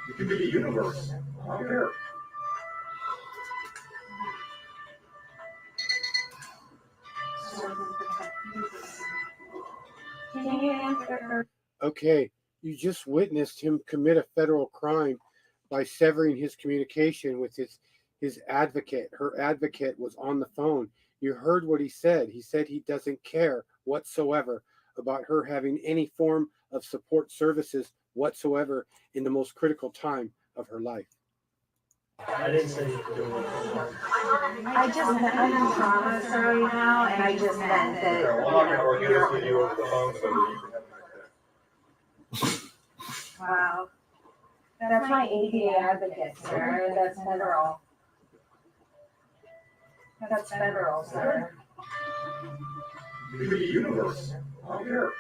You can be the universe. I don't care. Can you answer? Okay, you just witnessed him commit a federal crime by severing his communication with his advocate. Her advocate was on the phone. You heard what he said. He said he doesn't care whatsoever about her having any form of support services whatsoever in the most critical time of her life. I just meant, I'm in trauma right now, and I just meant that, Well, I'm gonna get this video over the phone so that you can have a nice day. wow. That's my ADA advocate, sir. That's federal. That's federal, sir. It could be universe. I don't care.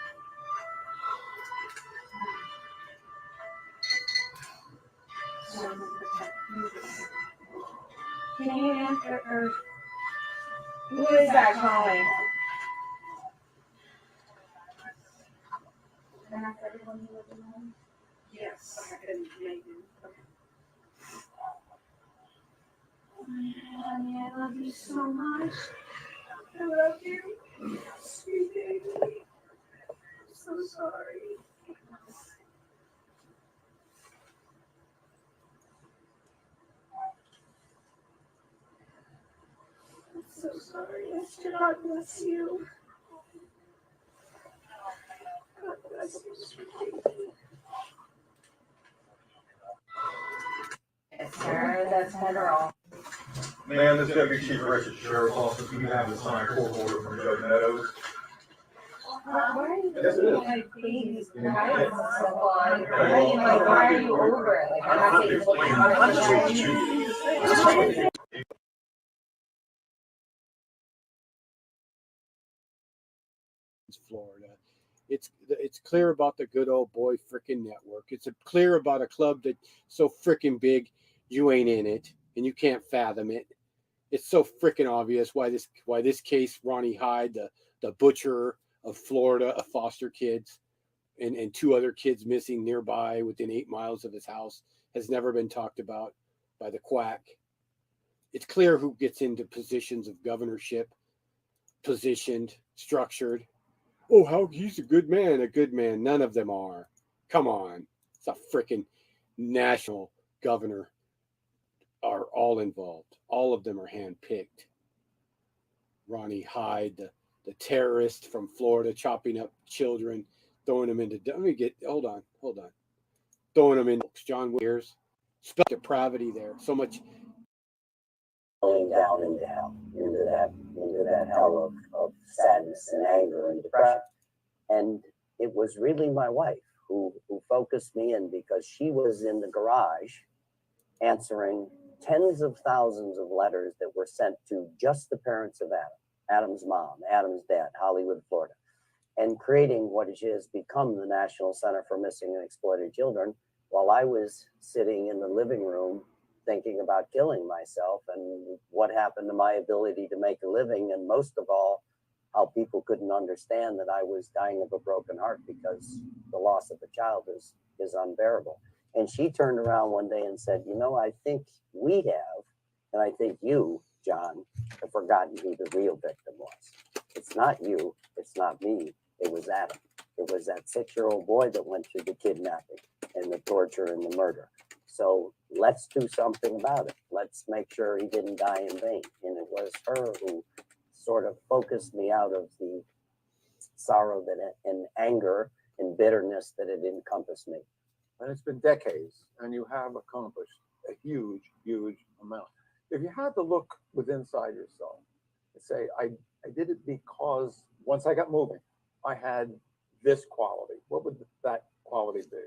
Can you answer, or who is that calling? And that's everyone who lives in the home. Yes. Okay. Honey, I love you so much. I love you. Sweet baby. I'm so sorry. I'm so sorry. God bless you. God bless you, sweet baby. Yes, sir. That's federal. Man, this Deputy Chief Richard Sheriff's Office, you have a signed court order from Judge Meadows. Why are you Yes, it is. like these guys so long? I mean, like, why are you over it? Like, I'm not saying Florida. It's clear about the good old boy frickin' network. It's clear about a club that's so frickin' big you ain't in it and you can't fathom it. It's so frickin' obvious why this case, Ronnie Hyde, the butcher of Florida of foster kids and two other kids missing nearby within 8 miles of his house, has never been talked about by the quack. It's clear who gets into positions of governorship, positioned, structured. Oh, how he's a good man. None of them are. Come on. It's a freaking national governor are all involved. All of them are handpicked. Ronnie Hyde, the terrorist from Florida, chopping up children, throwing them into, hold on. Throwing them in John Weir's. Spell depravity there. So much. Going down into hell, into that hell of sadness and anger and depression. And it was really my wife who focused me in, because she was in the garage answering tens of thousands of letters that were sent to just the parents of Adam's mom, Adam's dad, Hollywood, Florida, and creating what has become the National Center for Missing and Exploited Children, while I was sitting in the living room thinking about killing myself and what happened to my ability to make a living, and most of all, how people couldn't understand that I was dying of a broken heart because the loss of a child is unbearable. And she turned around one day and said, I think we have, and I think you, John, have forgotten who the real victim was. It's not you, it's not me, it was Adam. It was that 6-year-old boy that went through the kidnapping and the torture and the murder. So let's do something about it. Let's make sure he didn't die in vain. And it was her who sort of focused me out of the sorrow and anger and bitterness that it encompassed me. And it's been decades, and you have accomplished a huge, huge amount. If you had to look within inside yourself and say, I did it because once I got moving, I had this quality, what would that quality be?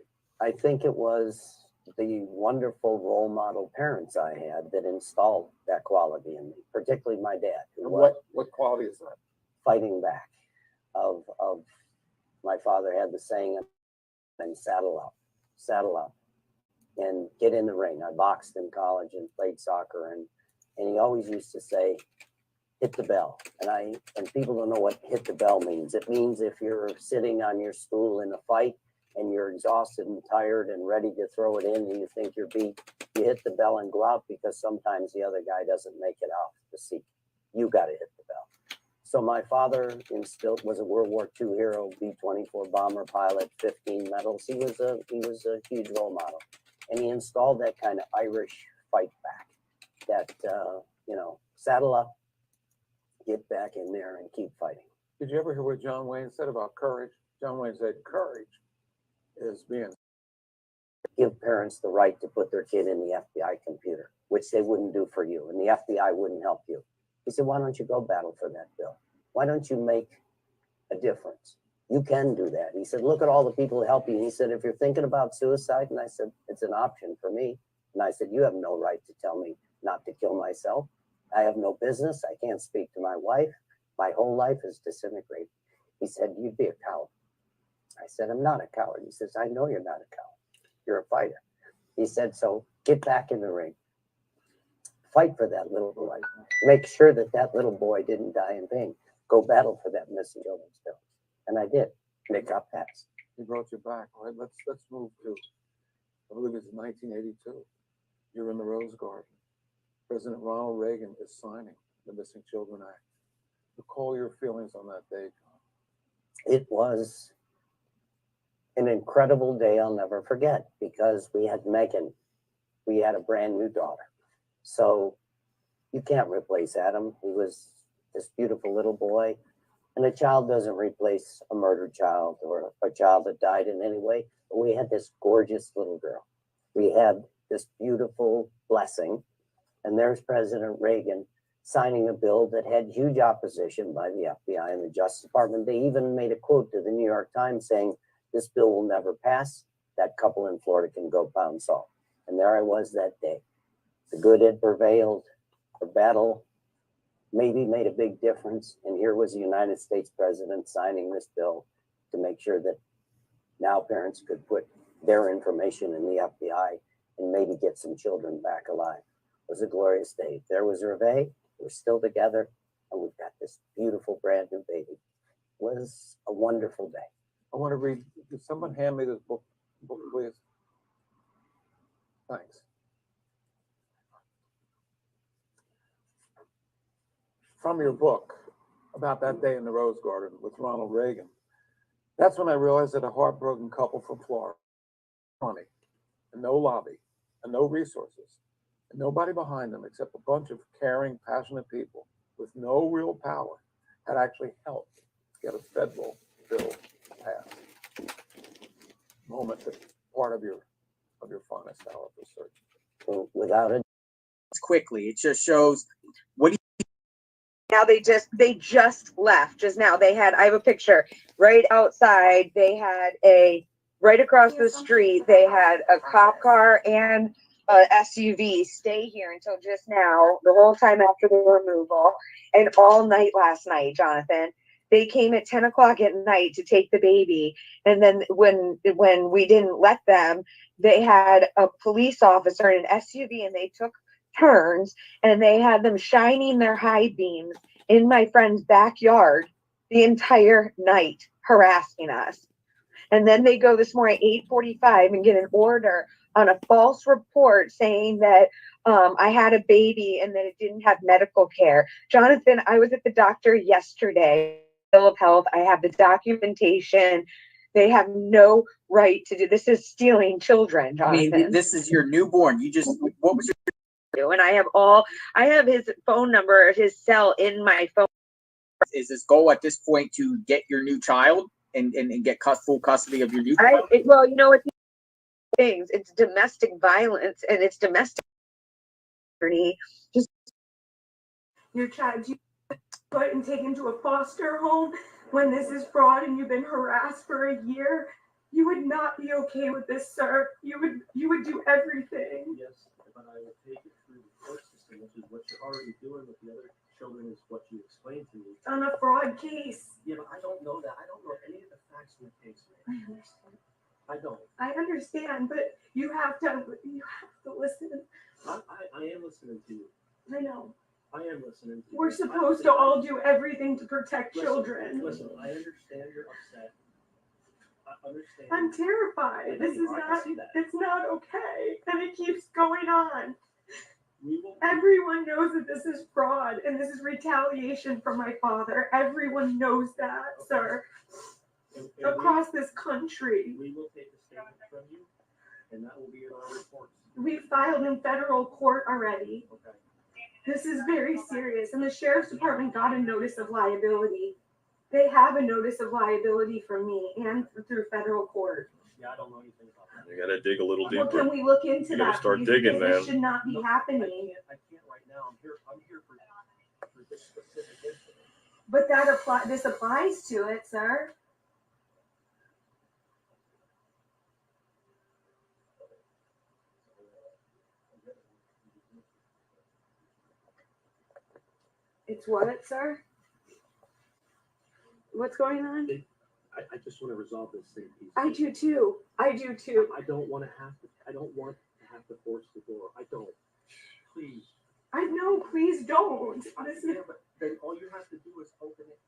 I think it was the wonderful role model parents I had that installed that quality in me, particularly my dad. What quality is that? Fighting back. Of my father had the saying, and saddle up and get in the ring. I boxed in college and played soccer, and he always used to say, hit the bell. And people don't know what hit the bell means. It means if you're sitting on your stool in a fight and you're exhausted and tired and ready to throw it in and you think you're beat, you hit the bell and go out, because sometimes the other guy doesn't make it off the seat. You got to hit the bell. So my father was a World War II hero, B-24 bomber pilot, 15 medals. He was a huge role model, and he installed that kind of Irish fight back. That saddle up, get back in there, and keep fighting. Did you ever hear what John Wayne said about courage? John Wayne said courage is being. Give parents the right to put their kid in the FBI computer, which they wouldn't do for you, and the FBI wouldn't help you. He said, why don't you go battle for that bill? Why don't you make a difference? You can do that. He said, look at all the people who help you. And he said, if you're thinking about suicide, and I said, it's an option for me. And I said, you have no right to tell me not to kill myself. I have no business. I can't speak to my wife. My whole life is disintegrated. He said, you'd be a coward. I said, I'm not a coward. He says, I know you're not a coward. You're a fighter. He said, so get back in the ring. Fight for that little boy. Make sure that that little boy didn't die in vain. Go battle for that missing children's bill. And I did. And it got passed. He brought you back. All right, let's move to, I believe it's 1982. You're in the Rose Garden. President Ronald Reagan is signing the Missing Children Act. Recall your feelings on that day, John. It was an incredible day I'll never forget, because we had Megan. We had a brand new daughter. So you can't replace Adam. He was this beautiful little boy. And a child doesn't replace a murdered child or a child that died in any way. But we had this gorgeous little girl. We had this beautiful blessing. And there's President Reagan signing a bill that had huge opposition by the FBI and the Justice Department. They even made a quote to the New York Times saying, this bill will never pass. That couple in Florida can go pound salt. And there I was that day. The good had prevailed. The battle maybe made a big difference. And here was the United States president signing this bill to make sure that now parents could put their information in the FBI and maybe get some children back alive. It was a glorious day. There was Hervé. We're still together, and we've got this beautiful brand new baby. It was a wonderful day. I want to read, could someone hand me this book, please? Thanks. From your book about that day in the Rose Garden with Ronald Reagan. That's when I realized that a heartbroken couple from Florida, money, and no lobby, and no resources, and nobody behind them except a bunch of caring, passionate people with no real power, had actually helped get a federal bill passed. Moment that part of your finest hour of research. So without it, Quickly, it just shows what. Now they just left just now. I have a picture right outside. They had right across the street, they had a cop car and a SUV stay here until just now, the whole time after the removal, and all night last night, Jonathan. They came at 10 o'clock at night to take the baby. And then when we didn't let them, they had a police officer in an SUV, and they took turns, and they had them shining their high beams in my friend's backyard the entire night, harassing us. And then they go this morning at 8:45 and get an order on a false report saying that I had a baby and that it didn't have medical care. Jonathan, I was at the doctor yesterday, bill of health. I have the documentation. They have no right to do this. Is stealing children, Jonathan. I mean, this is your newborn. What was your? And I have his phone number, his cell in my phone. Is this goal at this point to get your new child and get full custody of your new child? Well, you know what? Things. It's domestic violence, and it's domestic. Just your child, you put and taken to a foster home when this is fraud and you've been harassed for a year. You would not be okay with this, sir. You would do everything. Yes, but I would take it through the court system, which is what you're already doing with the other children, is what you explained to me. On a fraud case. Yeah, but I don't know that. I don't know any of the facts in the case. I understand. I don't. I understand, but you have to listen. I am listening to you. I know. I am listening to you. We're supposed to all do everything to protect children. Listen, I understand you're upset. I understand. I'm terrified. This is not, it's not okay. And it keeps going on. Everyone knows that this is fraud and this is retaliation from my father. Everyone knows that, sir. Across this country. We will take a statement from you, and that will be in our reports. We filed in federal court already. Okay. This is very serious, and the sheriff's department got a notice of liability. They have a notice of liability from me and through federal court. Yeah, I don't know anything about that. You gotta dig a little Well, deeper. can we look into You gotta that? start please? digging, Because man. This should not be happening. I can't right now. I'm here for this specific incident. But this applies to it, sir. It's what, sir? What's going on? I just want to resolve this thing. I do too. I do too. I don't want to have to force the door. I don't. Please. I know, please don't. This is, Yeah, but then all you have to do is open it.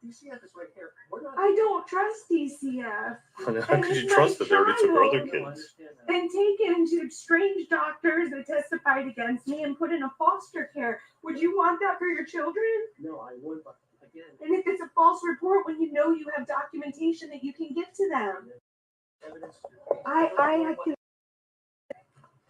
DCF is right here. I don't trust DCF. How could you trust that? They already took our other kids. And taken to strange doctors that testified against me and put in a foster care. Would you want that for your children? No, I would, but again. And if it's a false report when you know you have documentation that you can give to them. Evidence.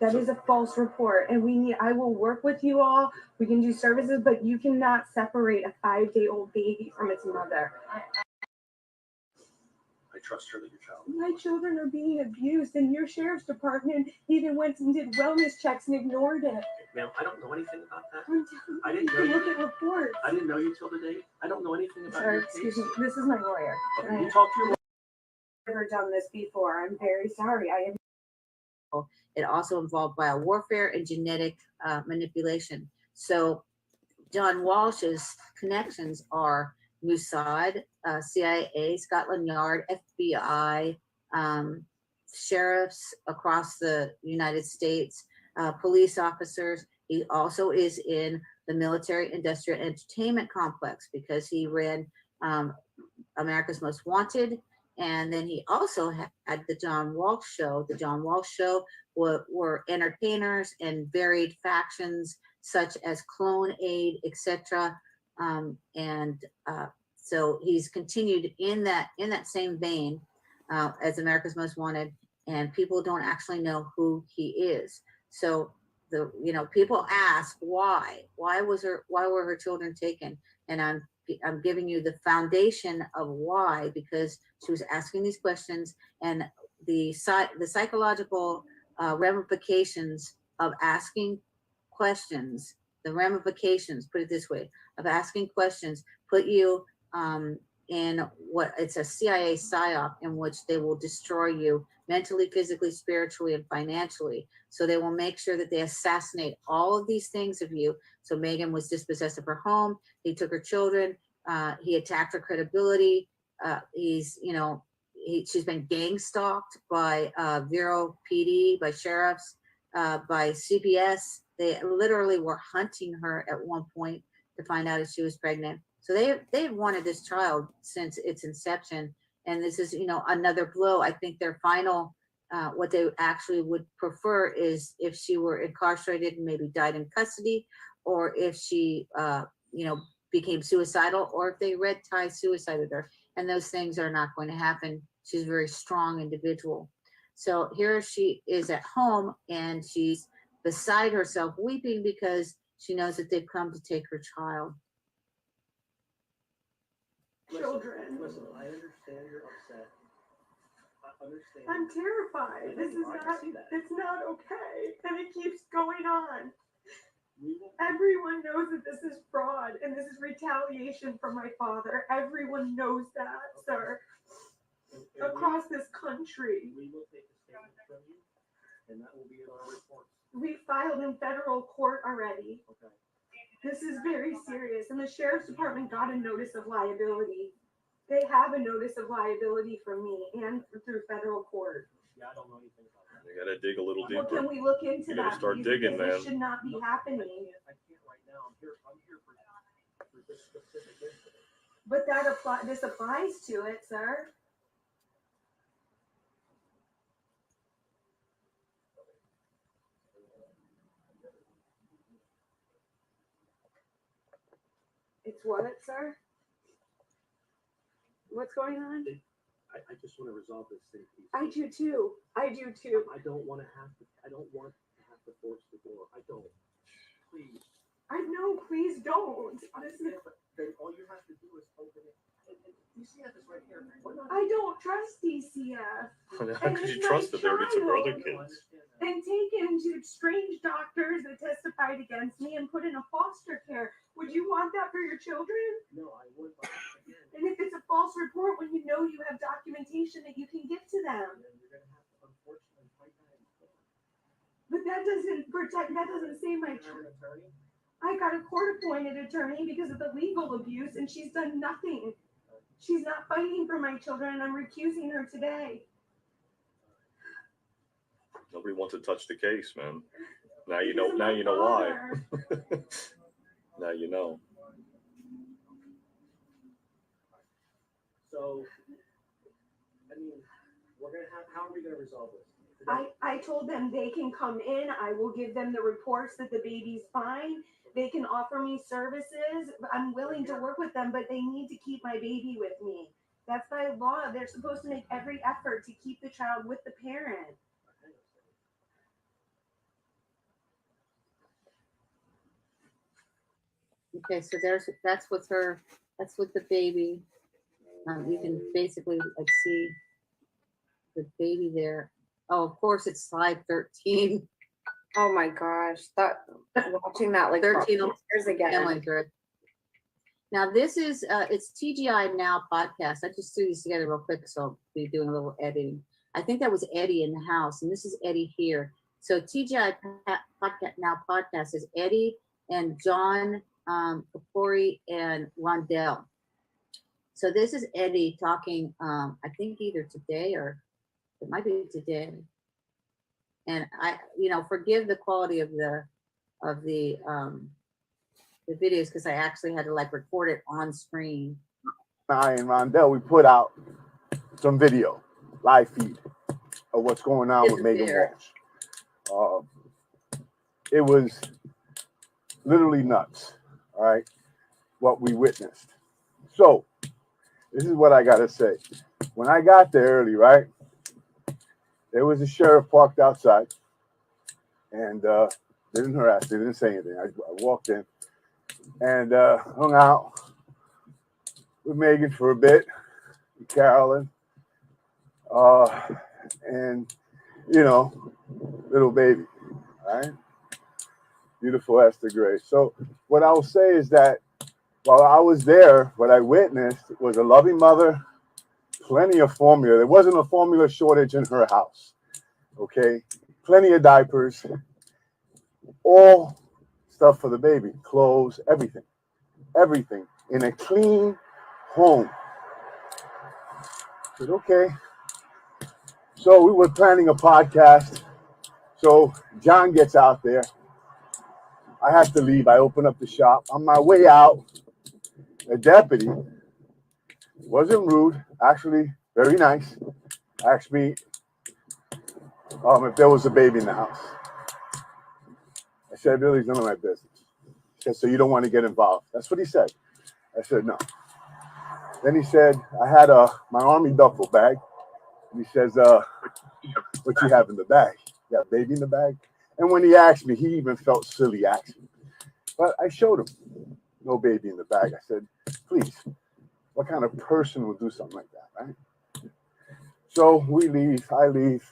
That is a false report, and I will work with you all. We can do services, but you cannot separate a 5-day-old baby from its mother. I trust her that your child. My children are being abused, and your sheriff's department even went and did wellness checks and ignored it. Ma'am, I don't know anything about that. I'm telling I you, didn't you know can you. look at reports. I didn't know you till today. I don't know anything about Sir, your excuse case. me. This is my lawyer. Okay, you talk to your lawyer. I've never done this before. I'm very sorry. I am. It also involved biowarfare and genetic manipulation. So John Walsh's connections are Mossad, CIA, Scotland Yard, FBI, sheriffs across the United States, police officers. He also is in the military industrial entertainment complex because he ran America's Most Wanted. And then he also had the John Walsh Show. The John Walsh Show were entertainers and varied factions such as Clone Aid, etc. So he's continued in that same vein as America's Most Wanted, and people don't actually know who he is. So people ask why were her children taken, and I'm giving you the foundation of why, because she was asking these questions, and the psychological ramifications of asking questions, the ramifications, put it this way, of asking questions put you in what it's a CIA psyop in which they will destroy you mentally, physically, spiritually, and financially. So they will make sure that they assassinate all of these things of you. So Meghan was dispossessed of her home. He took her children. He attacked her credibility. She's been gang stalked by Vero PD, by sheriffs, by CPS. They literally were hunting her at one point to find out if she was pregnant. So they've wanted this child since its inception. And this is, another blow. I think their final, what they actually would prefer is if she were incarcerated and maybe died in custody, or if she, became suicidal, or if they red tie suicided her. And those things are not going to happen. She's a very strong individual. So here she is at home, and she's beside herself weeping because she knows that they've come to take her child. Children. Listen, I understand you're upset. I understand. I'm terrified. It's not okay. And it keeps going on. Everyone knows that this is fraud and this is retaliation from my father. Everyone knows that, sir. Across this country. We will take a statement from you, and that will be in our reports. We filed in federal court already. Okay. This is very serious, and the sheriff's department got a notice of liability. They have a notice of liability from me and through federal court. Yeah, I don't know anything about that. You gotta dig a little Well, deeper. can we look into You gotta that? start please? digging, Because man. This should not be happening. I can't right now. I'm here for this specific incident. But this applies to it, sir. It's what, sir? What's going on? I just want to resolve this thing. I do too. I do too. I don't want to have to. I don't want to have to force the door. I don't. Please. I know. Please don't. This is. Then all you have to do is open it. And DCF is right here. Why not? I don't trust DCF. How could you trust that there would be two other kids? And taken to strange doctors that testified against me and put in a foster care. Would you want that for your children? No, I would. But again, And if it's a false report when you know you have documentation that you can give to them. then you're gonna have to unfortunately fight that in court. But that doesn't protect, that doesn't save my You have children. an attorney? I got a court-appointed attorney because of the legal abuse, and she's done nothing. She's not fighting for my children, and I'm recusing her today. Nobody wants to touch the case, man. Now you know. Now you know why. Now you know. So, I mean, we're gonna have. How are we gonna resolve this? I told them they can come in. I will give them the reports that the baby's fine. They can offer me services. I'm willing to work with them, but they need to keep my baby with me. That's by law. They're supposed to make every effort to keep the child with the parent. Okay, so that's with her, that's with the baby. You can basically like see the baby there. Oh, of course, it's slide 13. Oh my gosh, watching that like 13 years again. Family Grid. Now this is it's TGI Now podcast. I just threw these together real quick, so I'll be doing a little editing. I think that was Eddie in the house, and this is Eddie here. So TGI Now podcast is Eddie and John Kapori and Rondell. So this is Eddie talking, I think either today or it might be today. And I, forgive the quality of the videos because I actually had to like record it on screen. I and Rondell, we put out some video, live feed of what's going on with Megan Walsh. It was literally nuts, all right, what we witnessed. So, this is what I got to say. When I got there early, right, there was a sheriff parked outside, and they didn't harass, they didn't say anything. I walked in and hung out with Megan for a bit, Carolyn, and, little baby, all right? Beautiful Esther Gray. So what I will say is that while I was there, what I witnessed was a loving mother, plenty of formula. There wasn't a formula shortage in her house, okay? Plenty of diapers, all stuff for the baby, clothes, everything in a clean home. I said, okay. So we were planning a podcast. So John gets out there. I have to leave. I open up the shop. On my way out, a deputy, wasn't rude, actually very nice, asked me if there was a baby in the house. I said, really, it's none of my business. He said, so you don't want to get involved? That's what he said. I said, no. Then he said, I had my army duffel bag. And he says, what you have in the bag? You got a baby in the bag? And when he asked me, he even felt silly asking. But I showed him no baby in the bag. I said, please, what kind of person would do something like that, right? So we leave, I leave.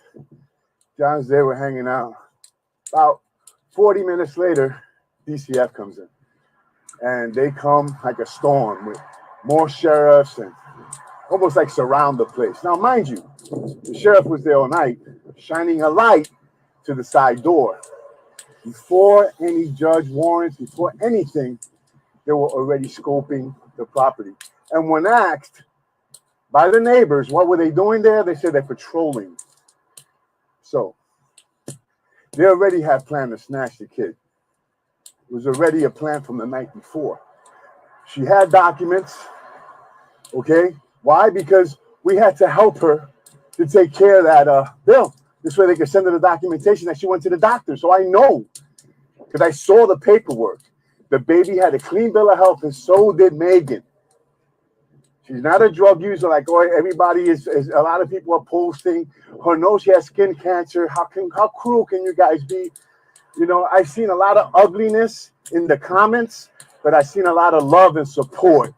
John's there, we're hanging out. About 40 minutes later, DCF comes in. And they come like a storm with more sheriffs and almost like surround the place. Now, mind you, the sheriff was there all night, shining a light to the side door. Before any judge warrants, before anything, they were already scoping the property. And when asked by the neighbors, what were they doing there? They said they're patrolling. So they already had planned to snatch the kid. It was already a plan from the night before. She had documents, okay? Why? Because we had to help her to take care of that bill. This way they could send her the documentation that she went to the doctor. So I know, because I saw the paperwork. The baby had a clean bill of health, and so did Megan. She's not a drug user like everybody is. A lot of people are posting. Her no, she has skin cancer. How cruel can you guys be? You know, I've seen a lot of ugliness in the comments, but I've seen a lot of love and support.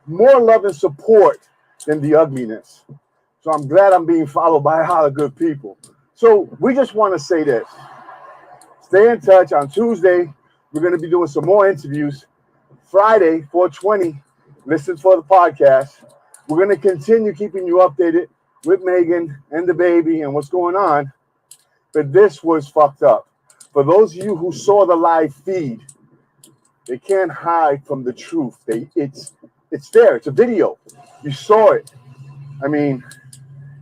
More love and support than the ugliness. So I'm glad I'm being followed by a lot of good people. So we just want to say this. Stay in touch. On Tuesday, we're going to be doing some more interviews. Friday, 420, listen for the podcast. We're going to continue keeping you updated with Megan and the baby and what's going on. But this was fucked up. For those of you who saw the live feed, they can't hide from the truth. It's there. It's a video. You saw it. I mean,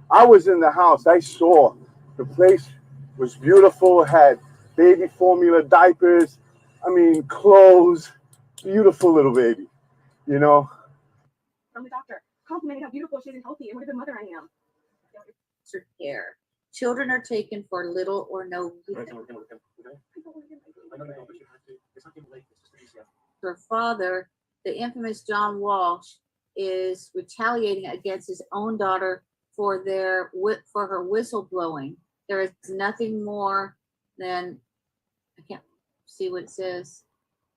I was in the house. I saw the place was beautiful. It had baby formula, diapers. I mean, clothes. Beautiful little baby. You know. From the doctor, complimenting how beautiful she is and healthy and what a good mother I am. Care. Children are taken for little or no reason. Her father, the infamous John Walsh, is retaliating against his own daughter for her whistleblowing. There is nothing more than, I can't see what it says.